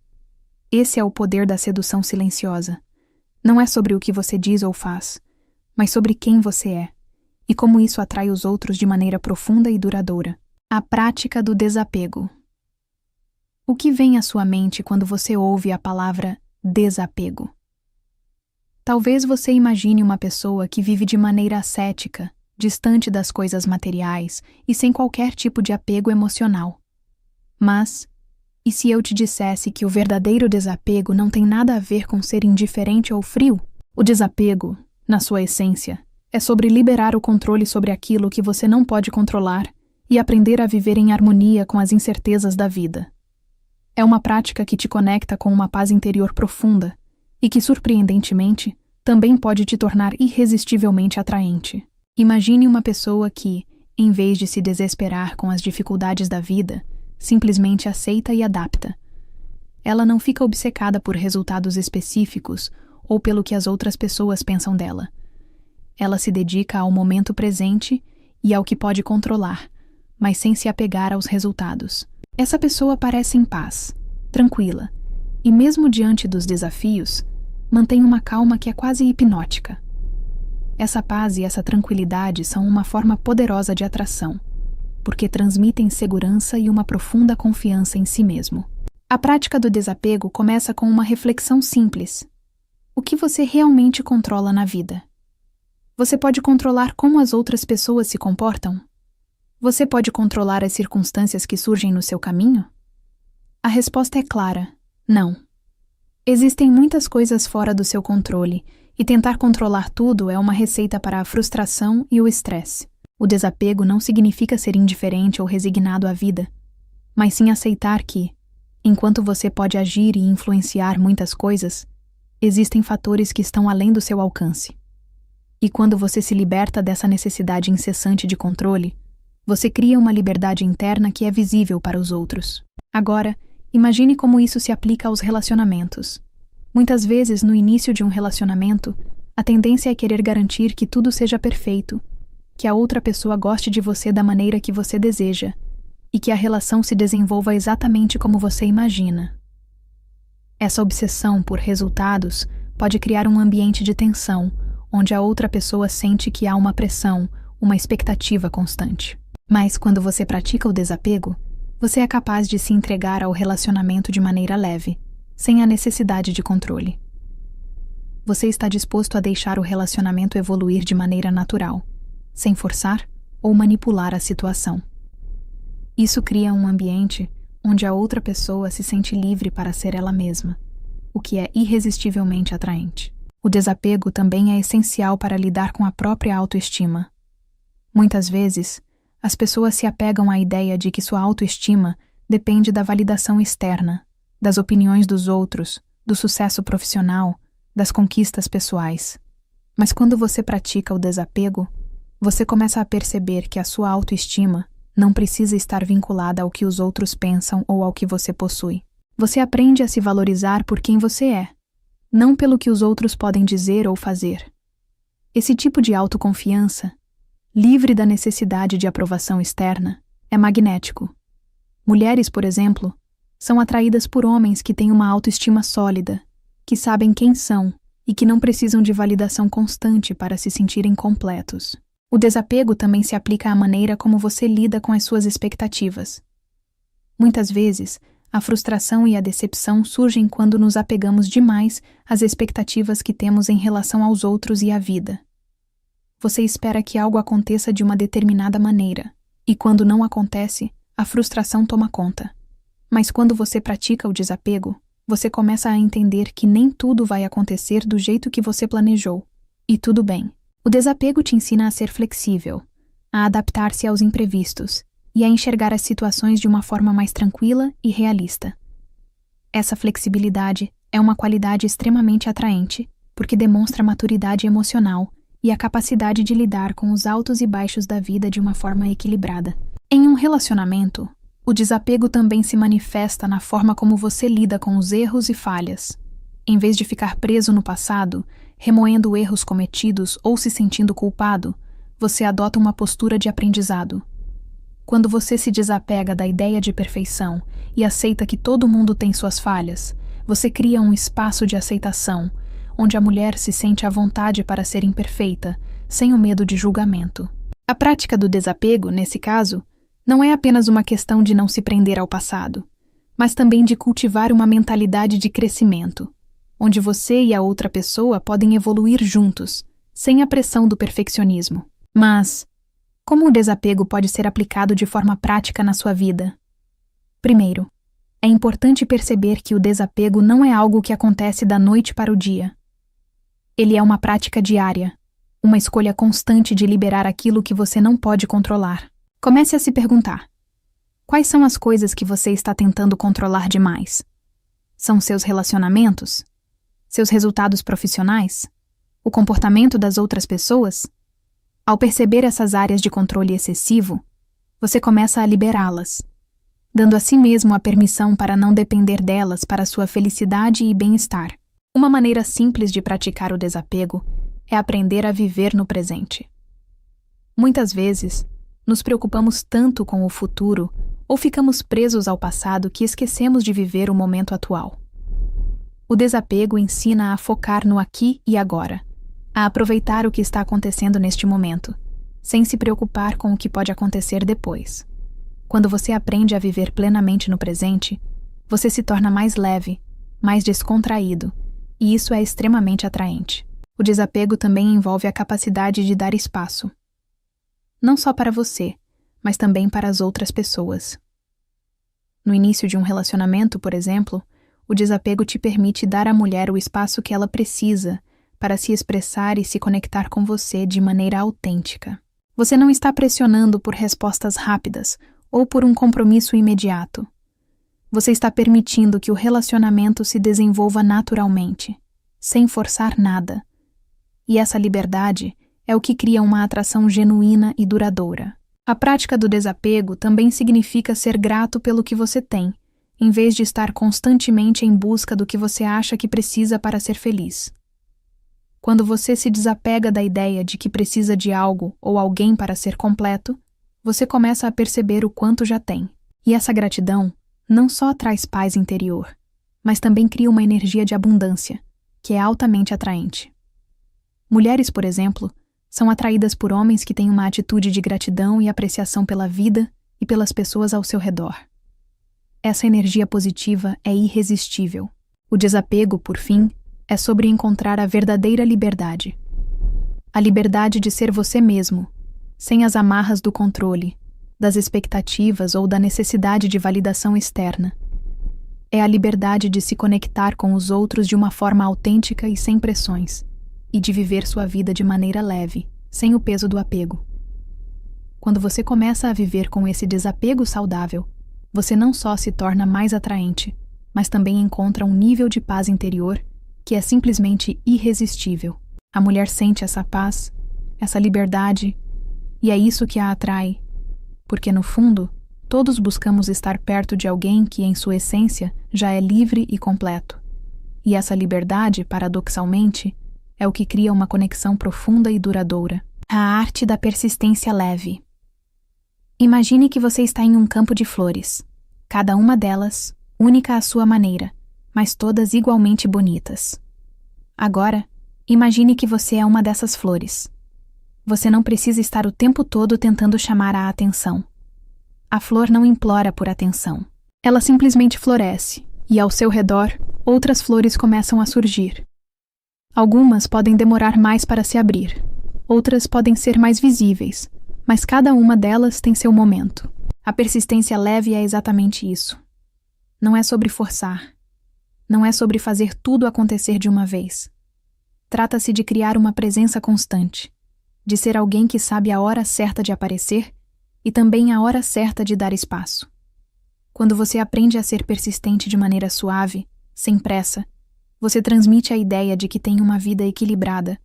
Esse é o poder da sedução silenciosa. Não é sobre o que você diz ou faz, mas sobre quem você é, e como isso atrai os outros de maneira profunda e duradoura. A prática do desapego. O que vem à sua mente quando você ouve a palavra desapego? Talvez você imagine uma pessoa que vive de maneira ascética, distante das coisas materiais e sem qualquer tipo de apego emocional. Mas, e se eu te dissesse que o verdadeiro desapego não tem nada a ver com ser indiferente ou frio? O desapego, na sua essência, é sobre liberar o controle sobre aquilo que você não pode controlar e aprender a viver em harmonia com as incertezas da vida. É uma prática que te conecta com uma paz interior profunda e que, surpreendentemente, também pode te tornar irresistivelmente atraente. Imagine uma pessoa que, em vez de se desesperar com as dificuldades da vida, simplesmente aceita e adapta. Ela não fica obcecada por resultados específicos ou pelo que as outras pessoas pensam dela. Ela se dedica ao momento presente e ao que pode controlar, mas sem se apegar aos resultados. Essa pessoa parece em paz, tranquila, e mesmo diante dos desafios, mantém uma calma que é quase hipnótica. Essa paz e essa tranquilidade são uma forma poderosa de atração, porque transmitem segurança e uma profunda confiança em si mesmo. A prática do desapego começa com uma reflexão simples. O que você realmente controla na vida? Você pode controlar como as outras pessoas se comportam? Você pode controlar as circunstâncias que surgem no seu caminho? A resposta é clara: não. Existem muitas coisas fora do seu controle, e tentar controlar tudo é uma receita para a frustração e o estresse. O desapego não significa ser indiferente ou resignado à vida, mas sim aceitar que, enquanto você pode agir e influenciar muitas coisas, existem fatores que estão além do seu alcance. E quando você se liberta dessa necessidade incessante de controle, você cria uma liberdade interna que é visível para os outros. Agora, imagine como isso se aplica aos relacionamentos. Muitas vezes, no início de um relacionamento, a tendência é querer garantir que tudo seja perfeito, que a outra pessoa goste de você da maneira que você deseja e que a relação se desenvolva exatamente como você imagina. Essa obsessão por resultados pode criar um ambiente de tensão, onde a outra pessoa sente que há uma pressão, uma expectativa constante. Mas quando você pratica o desapego, você é capaz de se entregar ao relacionamento de maneira leve, sem a necessidade de controle. Você está disposto a deixar o relacionamento evoluir de maneira natural, sem forçar ou manipular a situação. Isso cria um ambiente onde a outra pessoa se sente livre para ser ela mesma, o que é irresistivelmente atraente. O desapego também é essencial para lidar com a própria autoestima. Muitas vezes, as pessoas se apegam à ideia de que sua autoestima depende da validação externa, das opiniões dos outros, do sucesso profissional, das conquistas pessoais. Mas quando você pratica o desapego, você começa a perceber que a sua autoestima não precisa estar vinculada ao que os outros pensam ou ao que você possui. Você aprende a se valorizar por quem você é, não pelo que os outros podem dizer ou fazer. Esse tipo de autoconfiança, livre da necessidade de aprovação externa, é magnético. Mulheres, por exemplo, são atraídas por homens que têm uma autoestima sólida, que sabem quem são e que não precisam de validação constante para se sentirem completos. O desapego também se aplica à maneira como você lida com as suas expectativas. Muitas vezes, a frustração e a decepção surgem quando nos apegamos demais às expectativas que temos em relação aos outros e à vida. Você espera que algo aconteça de uma determinada maneira, e quando não acontece, a frustração toma conta. Mas quando você pratica o desapego, você começa a entender que nem tudo vai acontecer do jeito que você planejou, e tudo bem. O desapego te ensina a ser flexível, a adaptar-se aos imprevistos e a enxergar as situações de uma forma mais tranquila e realista. Essa flexibilidade é uma qualidade extremamente atraente, porque demonstra maturidade emocional e a capacidade de lidar com os altos e baixos da vida de uma forma equilibrada. Em um relacionamento, o desapego também se manifesta na forma como você lida com os erros e falhas. Em vez de ficar preso no passado, remoendo erros cometidos ou se sentindo culpado, você adota uma postura de aprendizado. Quando você se desapega da ideia de perfeição e aceita que todo mundo tem suas falhas, você cria um espaço de aceitação, onde a mulher se sente à vontade para ser imperfeita, sem o medo de julgamento. A prática do desapego, nesse caso, não é apenas uma questão de não se prender ao passado, mas também de cultivar uma mentalidade de crescimento, onde você e a outra pessoa podem evoluir juntos, sem a pressão do perfeccionismo. Mas, como o desapego pode ser aplicado de forma prática na sua vida? Primeiro, é importante perceber que o desapego não é algo que acontece da noite para o dia. Ele é uma prática diária, uma escolha constante de liberar aquilo que você não pode controlar. Comece a se perguntar: quais são as coisas que você está tentando controlar demais? São seus relacionamentos? Seus resultados profissionais? O comportamento das outras pessoas? Ao perceber essas áreas de controle excessivo, você começa a liberá-las, dando a si mesmo a permissão para não depender delas para sua felicidade e bem-estar. Uma maneira simples de praticar o desapego é aprender a viver no presente. Muitas vezes, nos preocupamos tanto com o futuro ou ficamos presos ao passado que esquecemos de viver o momento atual. O desapego ensina a focar no aqui e agora, a aproveitar o que está acontecendo neste momento, sem se preocupar com o que pode acontecer depois. Quando você aprende a viver plenamente no presente, você se torna mais leve, mais descontraído, e isso é extremamente atraente. O desapego também envolve a capacidade de dar espaço. Não só para você, mas também para as outras pessoas. No início de um relacionamento, por exemplo, o desapego te permite dar à mulher o espaço que ela precisa para se expressar e se conectar com você de maneira autêntica. Você não está pressionando por respostas rápidas ou por um compromisso imediato. Você está permitindo que o relacionamento se desenvolva naturalmente, sem forçar nada. E essa liberdade é o que cria uma atração genuína e duradoura. A prática do desapego também significa ser grato pelo que você tem, em vez de estar constantemente em busca do que você acha que precisa para ser feliz. Quando você se desapega da ideia de que precisa de algo ou alguém para ser completo, você começa a perceber o quanto já tem. E essa gratidão não só traz paz interior, mas também cria uma energia de abundância, que é altamente atraente. Mulheres, por exemplo, são atraídas por homens que têm uma atitude de gratidão e apreciação pela vida e pelas pessoas ao seu redor. Essa energia positiva é irresistível. O desapego, por fim, é sobre encontrar a verdadeira liberdade. A liberdade de ser você mesmo, sem as amarras do controle, das expectativas ou da necessidade de validação externa. É a liberdade de se conectar com os outros de uma forma autêntica e sem pressões, e de viver sua vida de maneira leve, sem o peso do apego. Quando você começa a viver com esse desapego saudável, você não só se torna mais atraente, mas também encontra um nível de paz interior que é simplesmente irresistível. A mulher sente essa paz, essa liberdade, e é isso que a atrai, porque no fundo, todos buscamos estar perto de alguém que, em sua essência, já é livre e completo. E essa liberdade, paradoxalmente, é o que cria uma conexão profunda e duradoura. A arte da persistência leve. Imagine que você está em um campo de flores, cada uma delas única à sua maneira, mas todas igualmente bonitas. Agora, imagine que você é uma dessas flores. Você não precisa estar o tempo todo tentando chamar a atenção. A flor não implora por atenção. Ela simplesmente floresce, e ao seu redor, outras flores começam a surgir. Algumas podem demorar mais para se abrir, outras podem ser mais visíveis, mas cada uma delas tem seu momento. A persistência leve é exatamente isso. Não é sobre forçar. Não é sobre fazer tudo acontecer de uma vez. Trata-se de criar uma presença constante, de ser alguém que sabe a hora certa de aparecer e também a hora certa de dar espaço. Quando você aprende a ser persistente de maneira suave, sem pressa, você transmite a ideia de que tem uma vida equilibrada,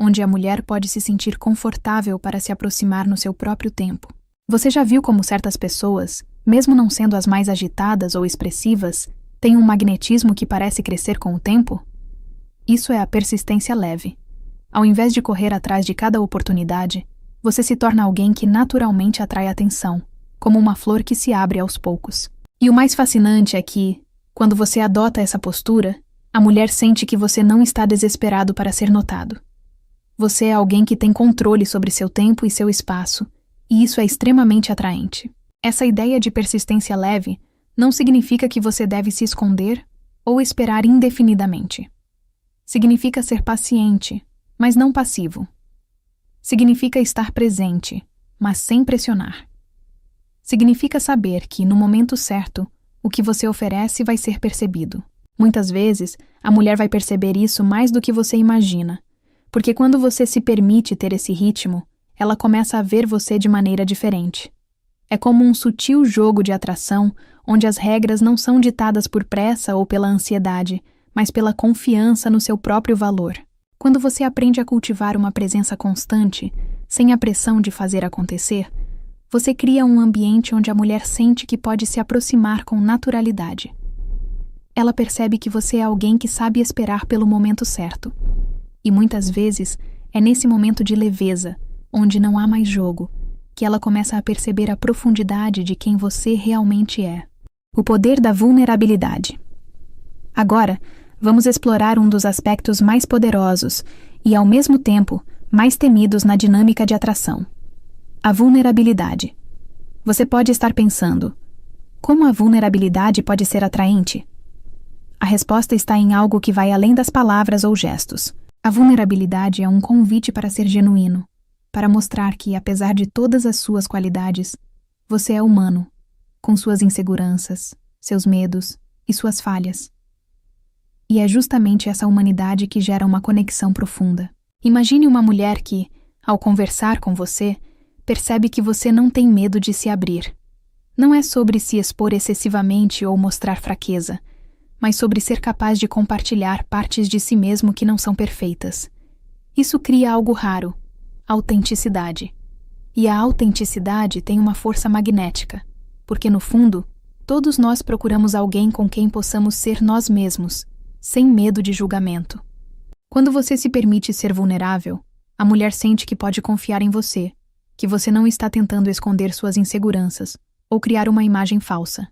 onde a mulher pode se sentir confortável para se aproximar no seu próprio tempo. Você já viu como certas pessoas, mesmo não sendo as mais agitadas ou expressivas, têm um magnetismo que parece crescer com o tempo? Isso é a persistência leve. Ao invés de correr atrás de cada oportunidade, você se torna alguém que naturalmente atrai atenção, como uma flor que se abre aos poucos. E o mais fascinante é que, quando você adota essa postura, a mulher sente que você não está desesperado para ser notado. Você é alguém que tem controle sobre seu tempo e seu espaço, e isso é extremamente atraente. Essa ideia de persistência leve não significa que você deve se esconder ou esperar indefinidamente. Significa ser paciente, mas não passivo. Significa estar presente, mas sem pressionar. Significa saber que, no momento certo, o que você oferece vai ser percebido. Muitas vezes, a mulher vai perceber isso mais do que você imagina, porque quando você se permite ter esse ritmo, ela começa a ver você de maneira diferente. É como um sutil jogo de atração, onde as regras não são ditadas por pressa ou pela ansiedade, mas pela confiança no seu próprio valor. Quando você aprende a cultivar uma presença constante, sem a pressão de fazer acontecer, você cria um ambiente onde a mulher sente que pode se aproximar com naturalidade. Ela percebe que você é alguém que sabe esperar pelo momento certo. E muitas vezes, é nesse momento de leveza, onde não há mais jogo, que ela começa a perceber a profundidade de quem você realmente é. O poder da vulnerabilidade. Agora, vamos explorar um dos aspectos mais poderosos e, ao mesmo tempo, mais temidos na dinâmica de atração. A vulnerabilidade. Você pode estar pensando, como a vulnerabilidade pode ser atraente? A resposta está em algo que vai além das palavras ou gestos. A vulnerabilidade é um convite para ser genuíno, para mostrar que, apesar de todas as suas qualidades, você é humano, com suas inseguranças, seus medos e suas falhas. E é justamente essa humanidade que gera uma conexão profunda. Imagine uma mulher que, ao conversar com você, percebe que você não tem medo de se abrir. Não é sobre se expor excessivamente ou mostrar fraqueza, mas sobre ser capaz de compartilhar partes de si mesmo que não são perfeitas. Isso cria algo raro, autenticidade. E a autenticidade tem uma força magnética, porque no fundo, todos nós procuramos alguém com quem possamos ser nós mesmos, sem medo de julgamento. Quando você se permite ser vulnerável, a mulher sente que pode confiar em você, que você não está tentando esconder suas inseguranças ou criar uma imagem falsa.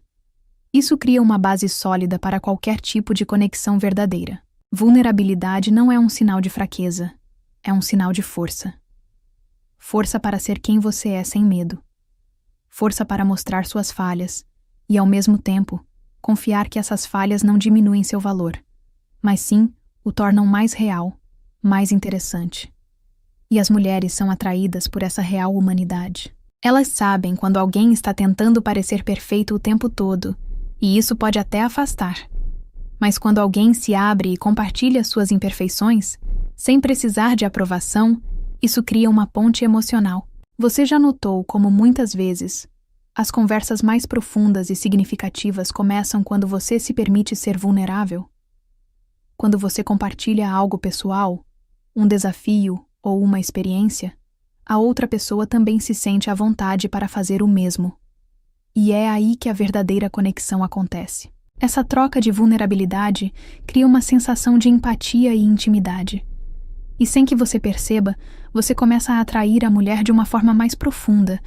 Isso cria uma base sólida para qualquer tipo de conexão verdadeira. Vulnerabilidade não é um sinal de fraqueza, é um sinal de força. Força para ser quem você é sem medo. Força para mostrar suas falhas e, ao mesmo tempo, confiar que essas falhas não diminuem seu valor, mas sim o tornam mais real, mais interessante. E as mulheres são atraídas por essa real humanidade. Elas sabem quando alguém está tentando parecer perfeito o tempo todo, e isso pode até afastar. Mas quando alguém se abre e compartilha suas imperfeições, sem precisar de aprovação, isso cria uma ponte emocional. Você já notou como muitas vezes as conversas mais profundas e significativas começam quando você se permite ser vulnerável? Quando você compartilha algo pessoal, um desafio ou uma experiência, a outra pessoa também se sente à vontade para fazer o mesmo. E é aí que a verdadeira conexão acontece. Essa troca de vulnerabilidade cria uma sensação de empatia e intimidade. E sem que você perceba, você começa a atrair a mulher de uma forma mais profunda,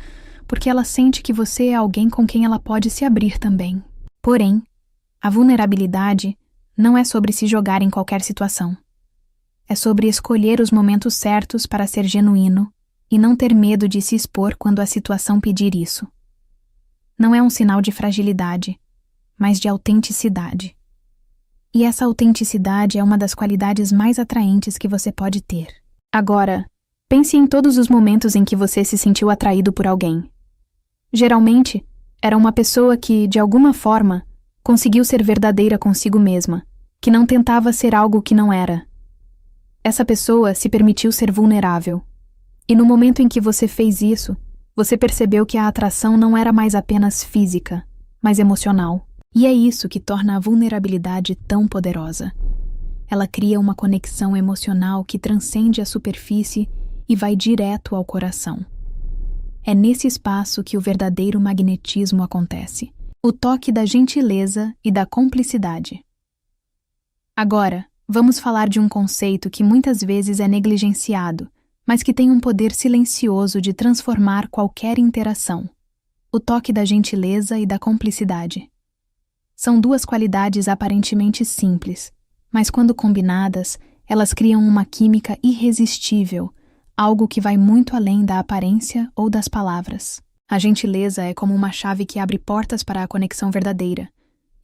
porque ela sente que você é alguém com quem ela pode se abrir também. Porém, a vulnerabilidade não é sobre se jogar em qualquer situação. É sobre escolher os momentos certos para ser genuíno e não ter medo de se expor quando a situação pedir isso. Não é um sinal de fragilidade, mas de autenticidade. E essa autenticidade é uma das qualidades mais atraentes que você pode ter. Agora, pense em todos os momentos em que você se sentiu atraído por alguém. Geralmente, era uma pessoa que, de alguma forma, conseguiu ser verdadeira consigo mesma, que não tentava ser algo que não era. Essa pessoa se permitiu ser vulnerável. E no momento em que você fez isso, você percebeu que a atração não era mais apenas física, mas emocional. E é isso que torna a vulnerabilidade tão poderosa. ela cria uma conexão emocional que transcende a superfície e vai direto ao coração. É nesse espaço que o verdadeiro magnetismo acontece, o toque da gentileza e da cumplicidade. Agora, vamos falar de um conceito que muitas vezes é negligenciado, mas que tem um poder silencioso de transformar qualquer interação: o toque da gentileza e da cumplicidade. São duas qualidades aparentemente simples, mas quando combinadas, elas criam uma química irresistível, algo que vai muito além da aparência ou das palavras. A gentileza é como uma chave que abre portas para a conexão verdadeira,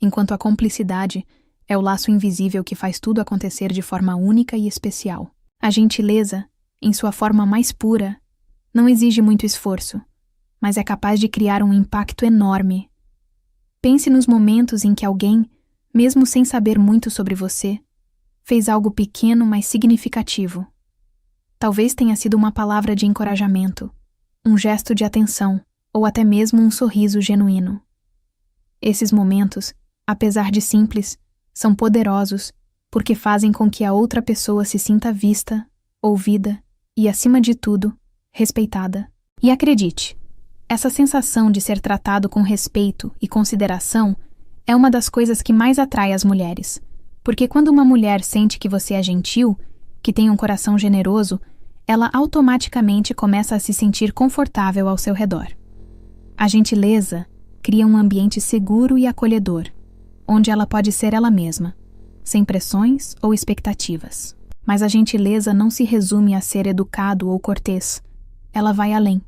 enquanto a cumplicidade é o laço invisível que faz tudo acontecer de forma única e especial. A gentileza, em sua forma mais pura, não exige muito esforço, mas é capaz de criar um impacto enorme. Pense nos momentos em que alguém, mesmo sem saber muito sobre você, fez algo pequeno, mas significativo. Talvez tenha sido uma palavra de encorajamento, um gesto de atenção, ou até mesmo um sorriso genuíno. Esses momentos, apesar de simples, são poderosos porque fazem com que a outra pessoa se sinta vista, ouvida e, acima de tudo, respeitada. E acredite, essa sensação de ser tratado com respeito e consideração é uma das coisas que mais atrai as mulheres, porque quando uma mulher sente que você é gentil, que tem um coração generoso, ela automaticamente começa a se sentir confortável ao seu redor. A gentileza cria um ambiente seguro e acolhedor, onde ela pode ser ela mesma, sem pressões ou expectativas. Mas a gentileza não se resume a ser educado ou cortês, ela vai além.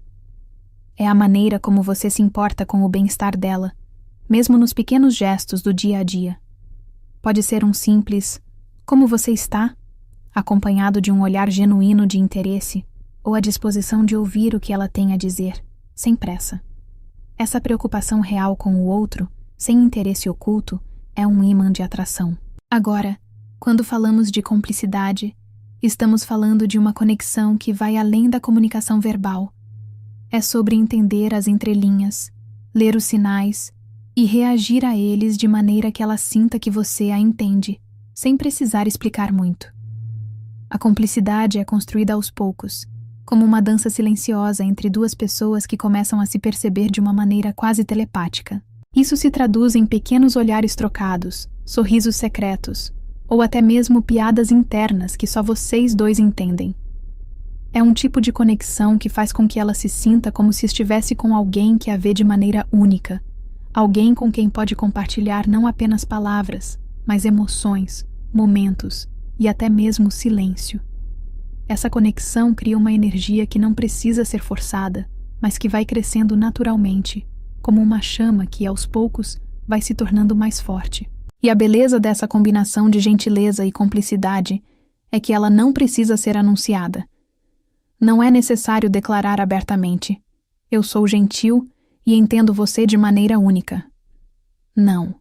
É a maneira como você se importa com o bem-estar dela, mesmo nos pequenos gestos do dia a dia. Pode ser um simples "como você está?", acompanhado de um olhar genuíno de interesse ou a disposição de ouvir o que ela tem a dizer, sem pressa. Essa preocupação real com o outro, sem interesse oculto, é um ímã de atração. Agora, quando falamos de cumplicidade, estamos falando de uma conexão que vai além da comunicação verbal. É sobre entender as entrelinhas, ler os sinais e reagir a eles de maneira que ela sinta que você a entende, sem precisar explicar muito. A cumplicidade é construída aos poucos, como uma dança silenciosa entre duas pessoas que começam a se perceber de uma maneira quase telepática. Isso se traduz em pequenos olhares trocados, sorrisos secretos, ou até mesmo piadas internas que só vocês dois entendem. É um tipo de conexão que faz com que ela se sinta como se estivesse com alguém que a vê de maneira única, alguém com quem pode compartilhar não apenas palavras, mas emoções, momentos e até mesmo silêncio. Essa conexão cria uma energia que não precisa ser forçada, mas que vai crescendo naturalmente, como uma chama que, aos poucos, vai se tornando mais forte. E a beleza dessa combinação de gentileza e cumplicidade é que ela não precisa ser anunciada. Não é necessário declarar abertamente: "Eu sou gentil e entendo você de maneira única." Não.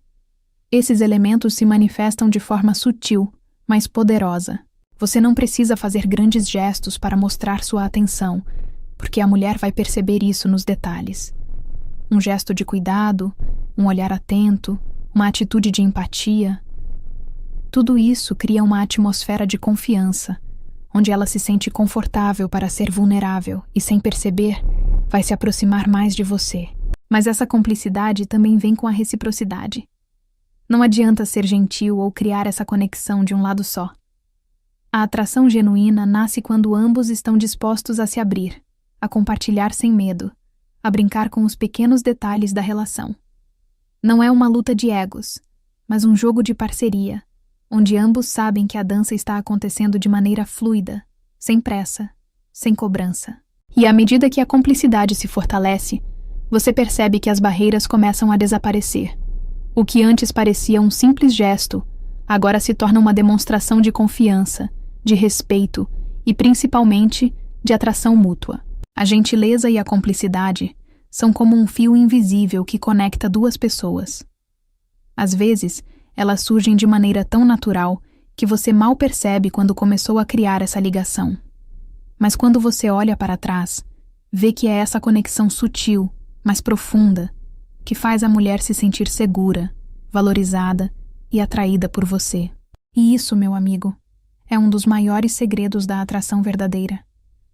Esses elementos se manifestam de forma sutil, mas poderosa. Você não precisa fazer grandes gestos para mostrar sua atenção, porque a mulher vai perceber isso nos detalhes. Um gesto de cuidado, um olhar atento, uma atitude de empatia. Tudo isso cria uma atmosfera de confiança, onde ela se sente confortável para ser vulnerável e, sem perceber, vai se aproximar mais de você. Mas essa cumplicidade também vem com a reciprocidade. Não adianta ser gentil ou criar essa conexão de um lado só. A atração genuína nasce quando ambos estão dispostos a se abrir, a compartilhar sem medo, a brincar com os pequenos detalhes da relação. Não é uma luta de egos, mas um jogo de parceria, onde ambos sabem que a dança está acontecendo de maneira fluida, sem pressa, sem cobrança. E à medida que a cumplicidade se fortalece, você percebe que as barreiras começam a desaparecer. O que antes parecia um simples gesto, agora se torna uma demonstração de confiança, de respeito e, principalmente, de atração mútua. A gentileza e a cumplicidade são como um fio invisível que conecta duas pessoas. Às vezes, elas surgem de maneira tão natural que você mal percebe quando começou a criar essa ligação. Mas quando você olha para trás, vê que é essa conexão sutil, mas profunda, que faz a mulher se sentir segura, valorizada e atraída por você. E isso, meu amigo, é um dos maiores segredos da atração verdadeira.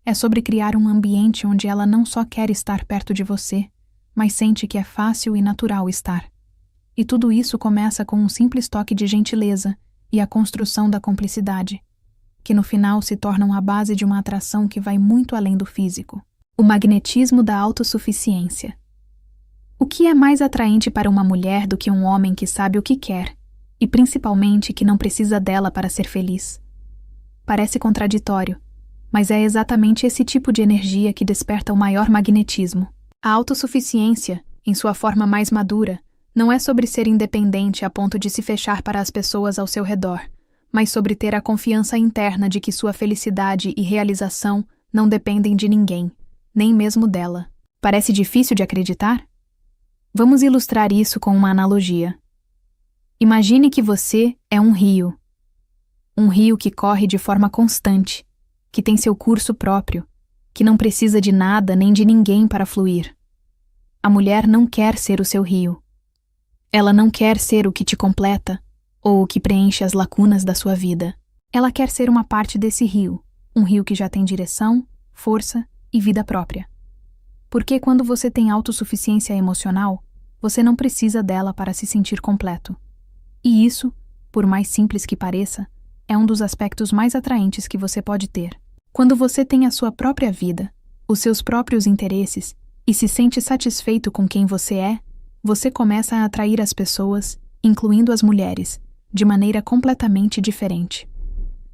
É sobre criar um ambiente onde ela não só quer estar perto de você, mas sente que é fácil e natural estar. E tudo isso começa com um simples toque de gentileza e a construção da cumplicidade, que no final se tornam a base de uma atração que vai muito além do físico. O magnetismo da autossuficiência. O que é mais atraente para uma mulher do que um homem que sabe o que quer, e principalmente que não precisa dela para ser feliz? Parece contraditório, mas é exatamente esse tipo de energia que desperta o maior magnetismo. A autossuficiência, em sua forma mais madura, não é sobre ser independente a ponto de se fechar para as pessoas ao seu redor, mas sobre ter a confiança interna de que sua felicidade e realização não dependem de ninguém, nem mesmo dela. Parece difícil de acreditar? Vamos ilustrar isso com uma analogia. Imagine que você é um rio. Um rio que corre de forma constante, que tem seu curso próprio, que não precisa de nada nem de ninguém para fluir. A mulher não quer ser o seu rio. Ela não quer ser o que te completa ou o que preenche as lacunas da sua vida. Ela quer ser uma parte desse rio, um rio que já tem direção, força e vida própria. Porque quando você tem autossuficiência emocional, você não precisa dela para se sentir completo. E isso, por mais simples que pareça, é um dos aspectos mais atraentes que você pode ter. Quando você tem a sua própria vida, os seus próprios interesses e se sente satisfeito com quem você é, você começa a atrair as pessoas, incluindo as mulheres, de maneira completamente diferente.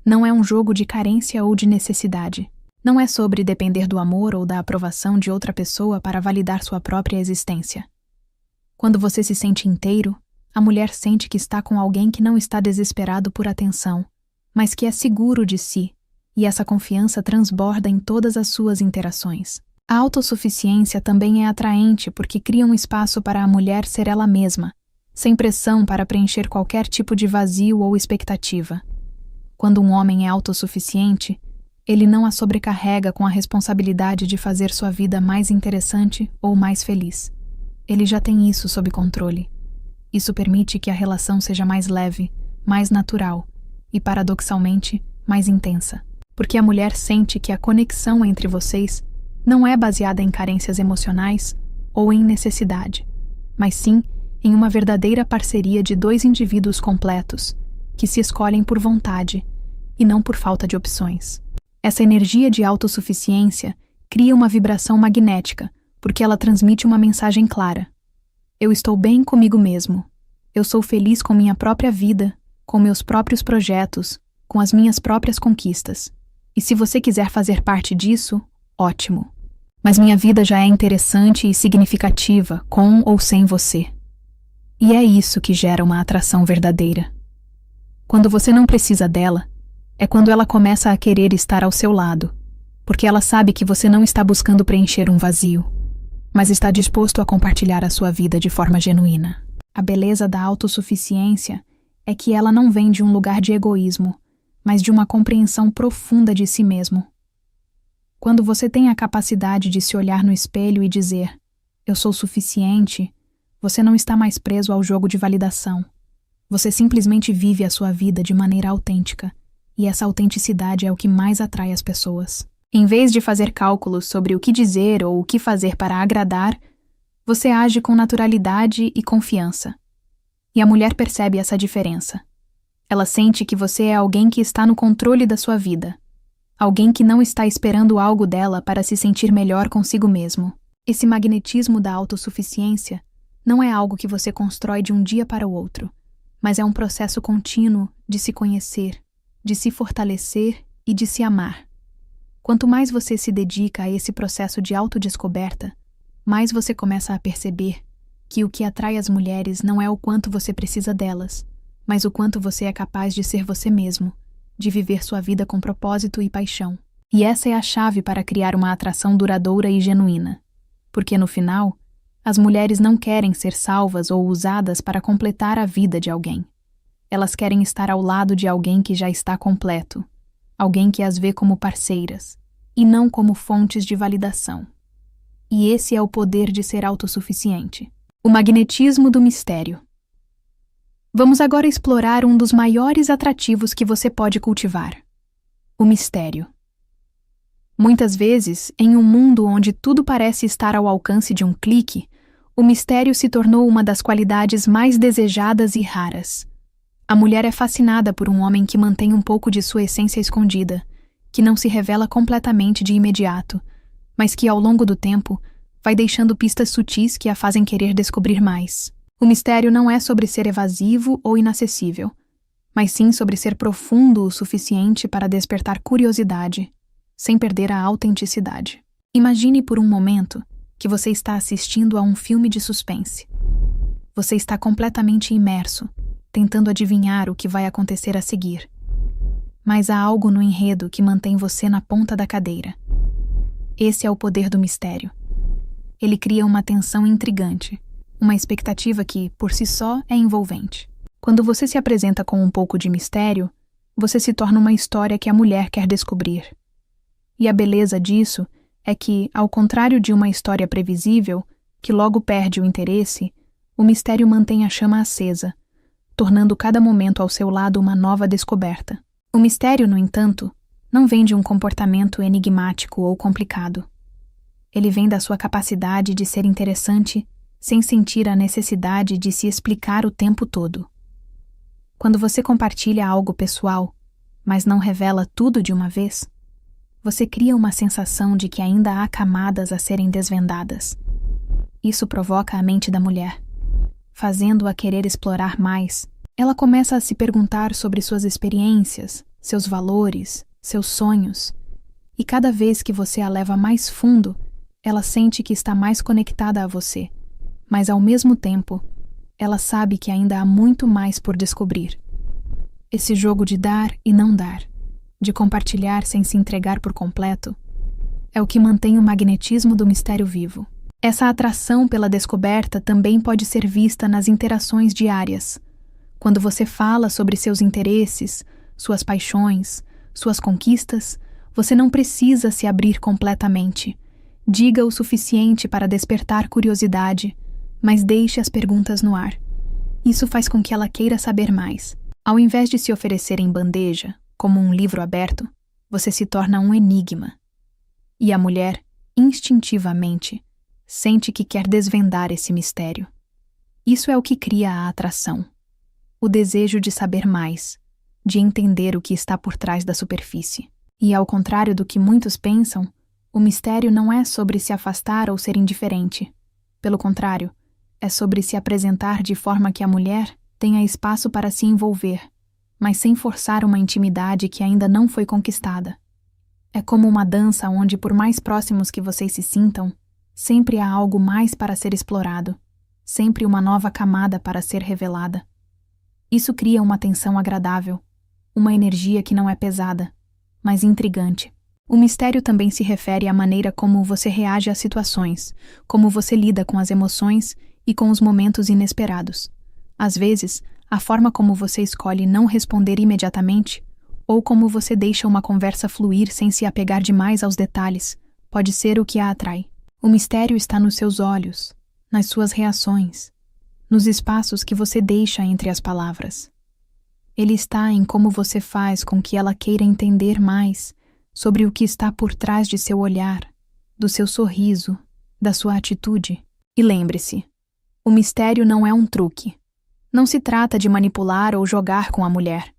Não é um jogo de carência ou de necessidade. Não é sobre depender do amor ou da aprovação de outra pessoa para validar sua própria existência. Quando você se sente inteiro, a mulher sente que está com alguém que não está desesperado por atenção, mas que é seguro de si, e essa confiança transborda em todas as suas interações. A autossuficiência também é atraente porque cria um espaço para a mulher ser ela mesma, sem pressão para preencher qualquer tipo de vazio ou expectativa. Quando um homem é autossuficiente, ele não a sobrecarrega com a responsabilidade de fazer sua vida mais interessante ou mais feliz. Ele já tem isso sob controle. Isso permite que a relação seja mais leve, mais natural e, paradoxalmente, mais intensa. Porque a mulher sente que a conexão entre vocês não é baseada em carências emocionais ou em necessidade, mas sim em uma verdadeira parceria de dois indivíduos completos, que se escolhem por vontade e não por falta de opções. Essa energia de autossuficiência cria uma vibração magnética, porque ela transmite uma mensagem clara. Eu estou bem comigo mesmo. Eu sou feliz com minha própria vida, com meus próprios projetos, com as minhas próprias conquistas. E se você quiser fazer parte disso, ótimo. Mas minha vida já é interessante e significativa, com ou sem você. E é isso que gera uma atração verdadeira. Quando você não precisa dela, é quando ela começa a querer estar ao seu lado, porque ela sabe que você não está buscando preencher um vazio, mas está disposto a compartilhar a sua vida de forma genuína. A beleza da autossuficiência é que ela não vem de um lugar de egoísmo, mas de uma compreensão profunda de si mesmo. Quando você tem a capacidade de se olhar no espelho e dizer, eu sou suficiente, você não está mais preso ao jogo de validação. Você simplesmente vive a sua vida de maneira autêntica, e essa autenticidade é o que mais atrai as pessoas. Em vez de fazer cálculos sobre o que dizer ou o que fazer para agradar, você age com naturalidade e confiança. E a mulher percebe essa diferença. Ela sente que você é alguém que está no controle da sua vida. Alguém que não está esperando algo dela para se sentir melhor consigo mesmo. Esse magnetismo da autossuficiência não é algo que você constrói de um dia para o outro, mas é um processo contínuo de se conhecer, de se fortalecer e de se amar. Quanto mais você se dedica a esse processo de autodescoberta, mais você começa a perceber que o que atrai as mulheres não é o quanto você precisa delas, mas o quanto você é capaz de ser você mesmo, de viver sua vida com propósito e paixão. E essa é a chave para criar uma atração duradoura e genuína. Porque no final, as mulheres não querem ser salvas ou usadas para completar a vida de alguém. Elas querem estar ao lado de alguém que já está completo, alguém que as vê como parceiras, e não como fontes de validação. E esse é o poder de ser autossuficiente. O magnetismo do mistério. Vamos agora explorar um dos maiores atrativos que você pode cultivar: o mistério. Muitas vezes, em um mundo onde tudo parece estar ao alcance de um clique, o mistério se tornou uma das qualidades mais desejadas e raras. A mulher é fascinada por um homem que mantém um pouco de sua essência escondida, que não se revela completamente de imediato, mas que, ao longo do tempo, vai deixando pistas sutis que a fazem querer descobrir mais. O mistério não é sobre ser evasivo ou inacessível, mas sim sobre ser profundo o suficiente para despertar curiosidade, sem perder a autenticidade. Imagine por um momento que você está assistindo a um filme de suspense. Você está completamente imerso, tentando adivinhar o que vai acontecer a seguir. Mas há algo no enredo que mantém você na ponta da cadeira. Esse é o poder do mistério. Ele cria uma tensão intrigante, uma expectativa que, por si só, é envolvente. Quando você se apresenta com um pouco de mistério, você se torna uma história que a mulher quer descobrir. E a beleza disso é que, ao contrário de uma história previsível, que logo perde o interesse, o mistério mantém a chama acesa, tornando cada momento ao seu lado uma nova descoberta. O mistério, no entanto, não vem de um comportamento enigmático ou complicado. Ele vem da sua capacidade de ser interessante sem sentir a necessidade de se explicar o tempo todo. Quando você compartilha algo pessoal, mas não revela tudo de uma vez, você cria uma sensação de que ainda há camadas a serem desvendadas. Isso provoca a mente da mulher, fazendo-a querer explorar mais. Ela começa a se perguntar sobre suas experiências, seus valores, seus sonhos, e cada vez que você a leva mais fundo, ela sente que está mais conectada a você, mas ao mesmo tempo, ela sabe que ainda há muito mais por descobrir. Esse jogo de dar e não dar, de compartilhar sem se entregar por completo, é o que mantém o magnetismo do mistério vivo. Essa atração pela descoberta também pode ser vista nas interações diárias. Quando você fala sobre seus interesses, suas paixões, suas conquistas, você não precisa se abrir completamente. Diga o suficiente para despertar curiosidade, mas deixe as perguntas no ar. Isso faz com que ela queira saber mais. Ao invés de se oferecer em bandeja, como um livro aberto, você se torna um enigma. E a mulher, instintivamente, sente que quer desvendar esse mistério. Isso é o que cria a atração. O desejo de saber mais, de entender o que está por trás da superfície. E ao contrário do que muitos pensam, o mistério não é sobre se afastar ou ser indiferente. Pelo contrário, é sobre se apresentar de forma que a mulher tenha espaço para se envolver, mas sem forçar uma intimidade que ainda não foi conquistada. É como uma dança onde, por mais próximos que vocês se sintam, sempre há algo mais para ser explorado, sempre uma nova camada para ser revelada. Isso cria uma tensão agradável, uma energia que não é pesada, mas intrigante. O mistério também se refere à maneira como você reage às situações, como você lida com as emoções e com os momentos inesperados. Às vezes, a forma como você escolhe não responder imediatamente, ou como você deixa uma conversa fluir sem se apegar demais aos detalhes, pode ser o que a atrai. O mistério está nos seus olhos, nas suas reações, nos espaços que você deixa entre as palavras. Ele está em como você faz com que ela queira entender mais sobre o que está por trás de seu olhar, do seu sorriso, da sua atitude. E lembre-se, o mistério não é um truque. Não se trata de manipular ou jogar com a mulher.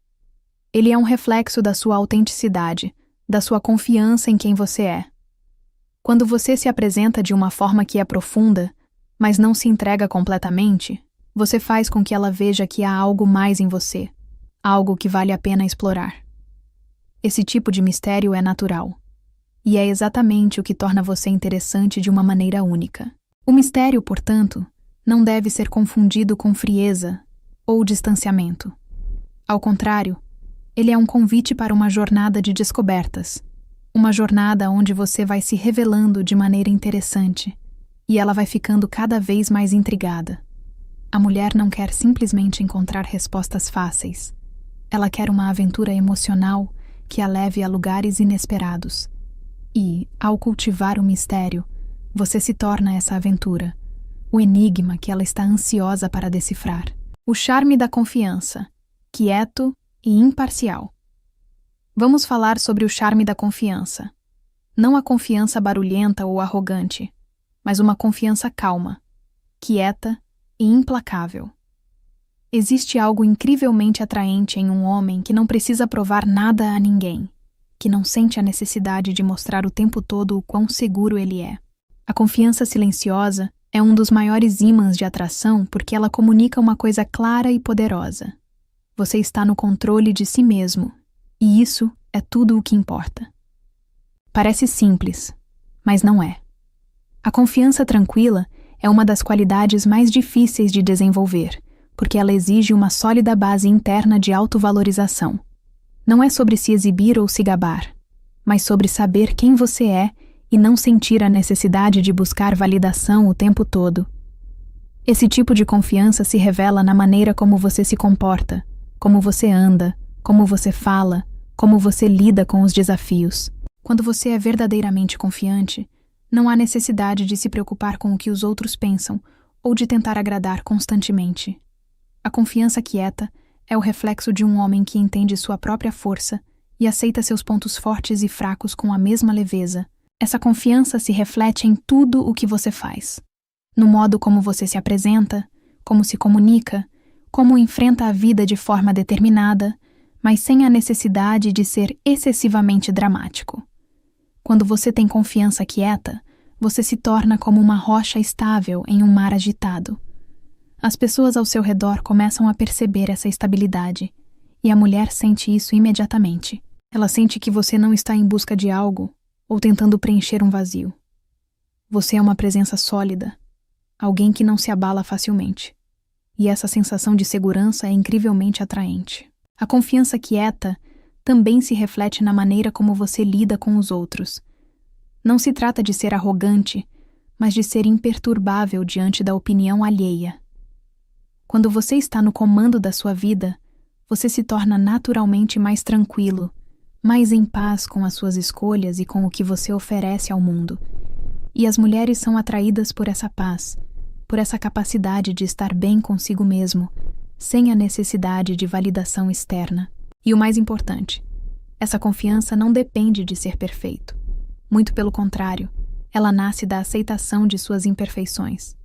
Ele é um reflexo da sua autenticidade, da sua confiança em quem você é. Quando você se apresenta de uma forma que é profunda, mas não se entrega completamente, você faz com que ela veja que há algo mais em você, algo que vale a pena explorar. Esse tipo de mistério é natural, e é exatamente o que torna você interessante de uma maneira única. O mistério, portanto, não deve ser confundido com frieza ou distanciamento. Ao contrário, ele é um convite para uma jornada de descobertas, uma jornada onde você vai se revelando de maneira interessante e ela vai ficando cada vez mais intrigada. A mulher não quer simplesmente encontrar respostas fáceis. Ela quer uma aventura emocional que a leve a lugares inesperados. E, ao cultivar o mistério, você se torna essa aventura, o enigma que ela está ansiosa para decifrar. O charme da confiança, quieto e imparcial. Vamos falar sobre o charme da confiança. Não a confiança barulhenta ou arrogante, mas uma confiança calma, quieta e implacável. Existe algo incrivelmente atraente em um homem que não precisa provar nada a ninguém, que não sente a necessidade de mostrar o tempo todo o quão seguro ele é. A confiança silenciosa é um dos maiores ímãs de atração porque ela comunica uma coisa clara e poderosa. Você está no controle de si mesmo, e isso é tudo o que importa. Parece simples, mas não é. A confiança tranquila é uma das qualidades mais difíceis de desenvolver, porque ela exige uma sólida base interna de autovalorização. Não é sobre se exibir ou se gabar, mas sobre saber quem você é e não sentir a necessidade de buscar validação o tempo todo. Esse tipo de confiança se revela na maneira como você se comporta, como você anda, como você fala, como você lida com os desafios. Quando você é verdadeiramente confiante, não há necessidade de se preocupar com o que os outros pensam ou de tentar agradar constantemente. A confiança quieta é o reflexo de um homem que entende sua própria força e aceita seus pontos fortes e fracos com a mesma leveza. Essa confiança se reflete em tudo o que você faz. No modo como você se apresenta, como se comunica, como enfrenta a vida de forma determinada, mas sem a necessidade de ser excessivamente dramático. Quando você tem confiança quieta, você se torna como uma rocha estável em um mar agitado. As pessoas ao seu redor começam a perceber essa estabilidade, e a mulher sente isso imediatamente. Ela sente que você não está em busca de algo ou tentando preencher um vazio. Você é uma presença sólida, alguém que não se abala facilmente. E essa sensação de segurança é incrivelmente atraente. A confiança quieta também se reflete na maneira como você lida com os outros. Não se trata de ser arrogante, mas de ser imperturbável diante da opinião alheia. Quando você está no comando da sua vida, você se torna naturalmente mais tranquilo, mais em paz com as suas escolhas e com o que você oferece ao mundo. E as mulheres são atraídas por essa paz, por essa capacidade de estar bem consigo mesmo, sem a necessidade de validação externa. E o mais importante, essa confiança não depende de ser perfeito. Muito pelo contrário, ela nasce da aceitação de suas imperfeições.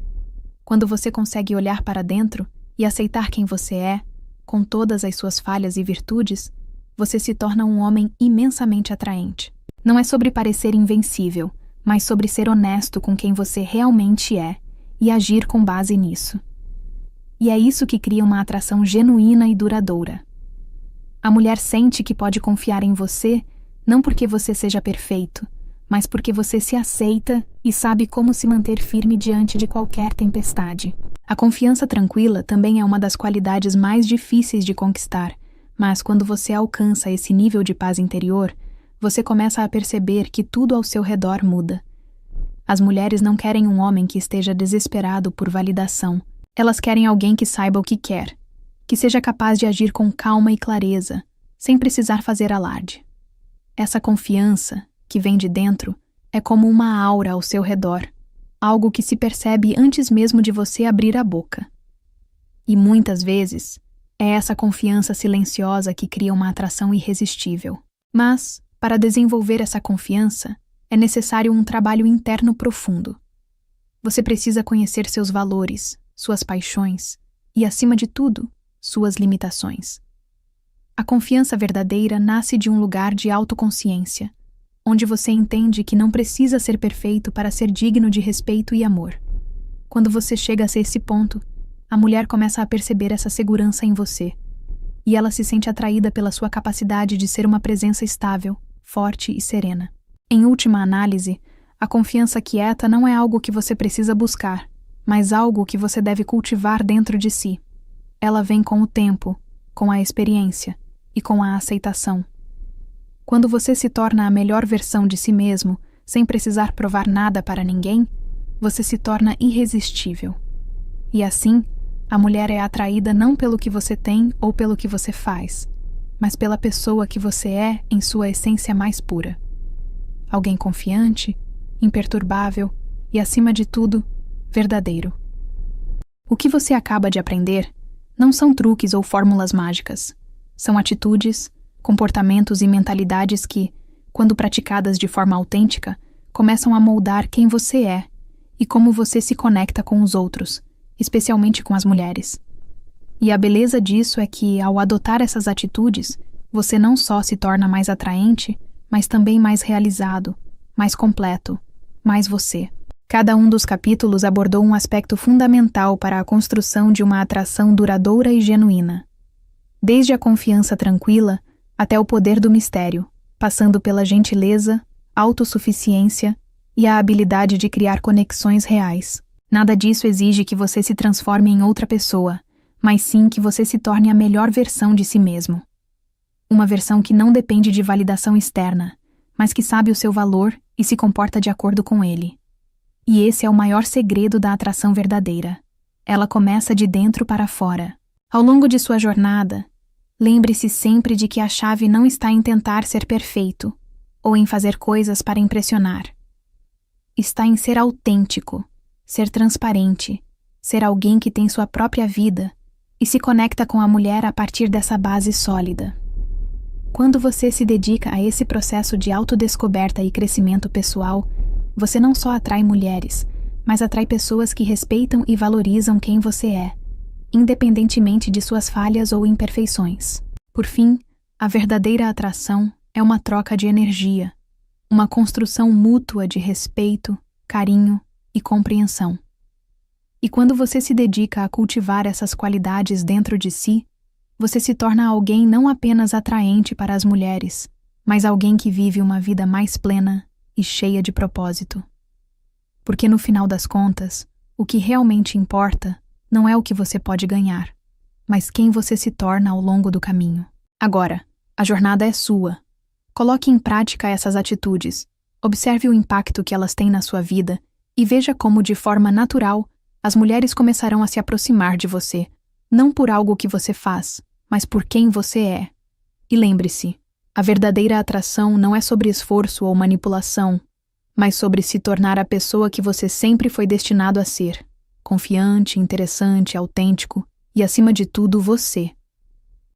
Quando você consegue olhar para dentro e aceitar quem você é, com todas as suas falhas e virtudes, você se torna um homem imensamente atraente. Não é sobre parecer invencível, mas sobre ser honesto com quem você realmente é e agir com base nisso. E é isso que cria uma atração genuína e duradoura. A mulher sente que pode confiar em você não porque você seja perfeito, mas porque você se aceita e sabe como se manter firme diante de qualquer tempestade. A confiança tranquila também é uma das qualidades mais difíceis de conquistar, mas quando você alcança esse nível de paz interior, você começa a perceber que tudo ao seu redor muda. As mulheres não querem um homem que esteja desesperado por validação. Elas querem alguém que saiba o que quer, que seja capaz de agir com calma e clareza, sem precisar fazer alarde. Essa confiança, que vem de dentro, é como uma aura ao seu redor, algo que se percebe antes mesmo de você abrir a boca. E muitas vezes, é essa confiança silenciosa que cria uma atração irresistível. Mas, para desenvolver essa confiança, é necessário um trabalho interno profundo. Você precisa conhecer seus valores, suas paixões e, acima de tudo, suas limitações. A confiança verdadeira nasce de um lugar de autoconsciência, onde você entende que não precisa ser perfeito para ser digno de respeito e amor. Quando você chega a esse ponto, a mulher começa a perceber essa segurança em você, e ela se sente atraída pela sua capacidade de ser uma presença estável, forte e serena. Em última análise, a confiança quieta não é algo que você precisa buscar, mas algo que você deve cultivar dentro de si. Ela vem com o tempo, com a experiência e com a aceitação. Quando você se torna a melhor versão de si mesmo, sem precisar provar nada para ninguém, você se torna irresistível. E assim, a mulher é atraída não pelo que você tem ou pelo que você faz, mas pela pessoa que você é em sua essência mais pura. Alguém confiante, imperturbável e, acima de tudo, verdadeiro. O que você acaba de aprender Não são truques ou fórmulas mágicas. São atitudes, comportamentos e mentalidades que, quando praticadas de forma autêntica, começam a moldar quem você é e como você se conecta com os outros, especialmente com as mulheres. E a beleza disso é que, ao adotar essas atitudes, você não só se torna mais atraente, mas também mais realizado, mais completo, mais você. Cada um dos capítulos abordou um aspecto fundamental para a construção de uma atração duradoura e genuína. Desde a confiança tranquila até o poder do mistério, passando pela gentileza, autossuficiência e a habilidade de criar conexões reais. Nada disso exige que você se transforme em outra pessoa, mas sim que você se torne a melhor versão de si mesmo. Uma versão que não depende de validação externa, mas que sabe o seu valor e se comporta de acordo com ele. E esse é o maior segredo da atração verdadeira. Ela começa de dentro para fora. Ao longo de sua jornada, lembre-se sempre de que a chave não está em tentar ser perfeito ou em fazer coisas para impressionar. Está em ser autêntico, ser transparente, ser alguém que tem sua própria vida e se conecta com a mulher a partir dessa base sólida. Quando você se dedica a esse processo de autodescoberta e crescimento pessoal, você não só atrai mulheres, mas atrai pessoas que respeitam e valorizam quem você é, independentemente de suas falhas ou imperfeições. Por fim, a verdadeira atração é uma troca de energia, uma construção mútua de respeito, carinho e compreensão. E quando você se dedica a cultivar essas qualidades dentro de si, você se torna alguém não apenas atraente para as mulheres, mas alguém que vive uma vida mais plena e cheia de propósito. Porque no final das contas, o que realmente importa não é o que você pode ganhar, mas quem você se torna ao longo do caminho. Agora, a jornada é sua. Coloque em prática essas atitudes, observe o impacto que elas têm na sua vida e veja como, de forma natural, as mulheres começarão a se aproximar de você, não por algo que você faz, mas por quem você é. E lembre-se, a verdadeira atração não é sobre esforço ou manipulação, mas sobre se tornar a pessoa que você sempre foi destinado a ser, confiante, interessante, autêntico e, acima de tudo, você.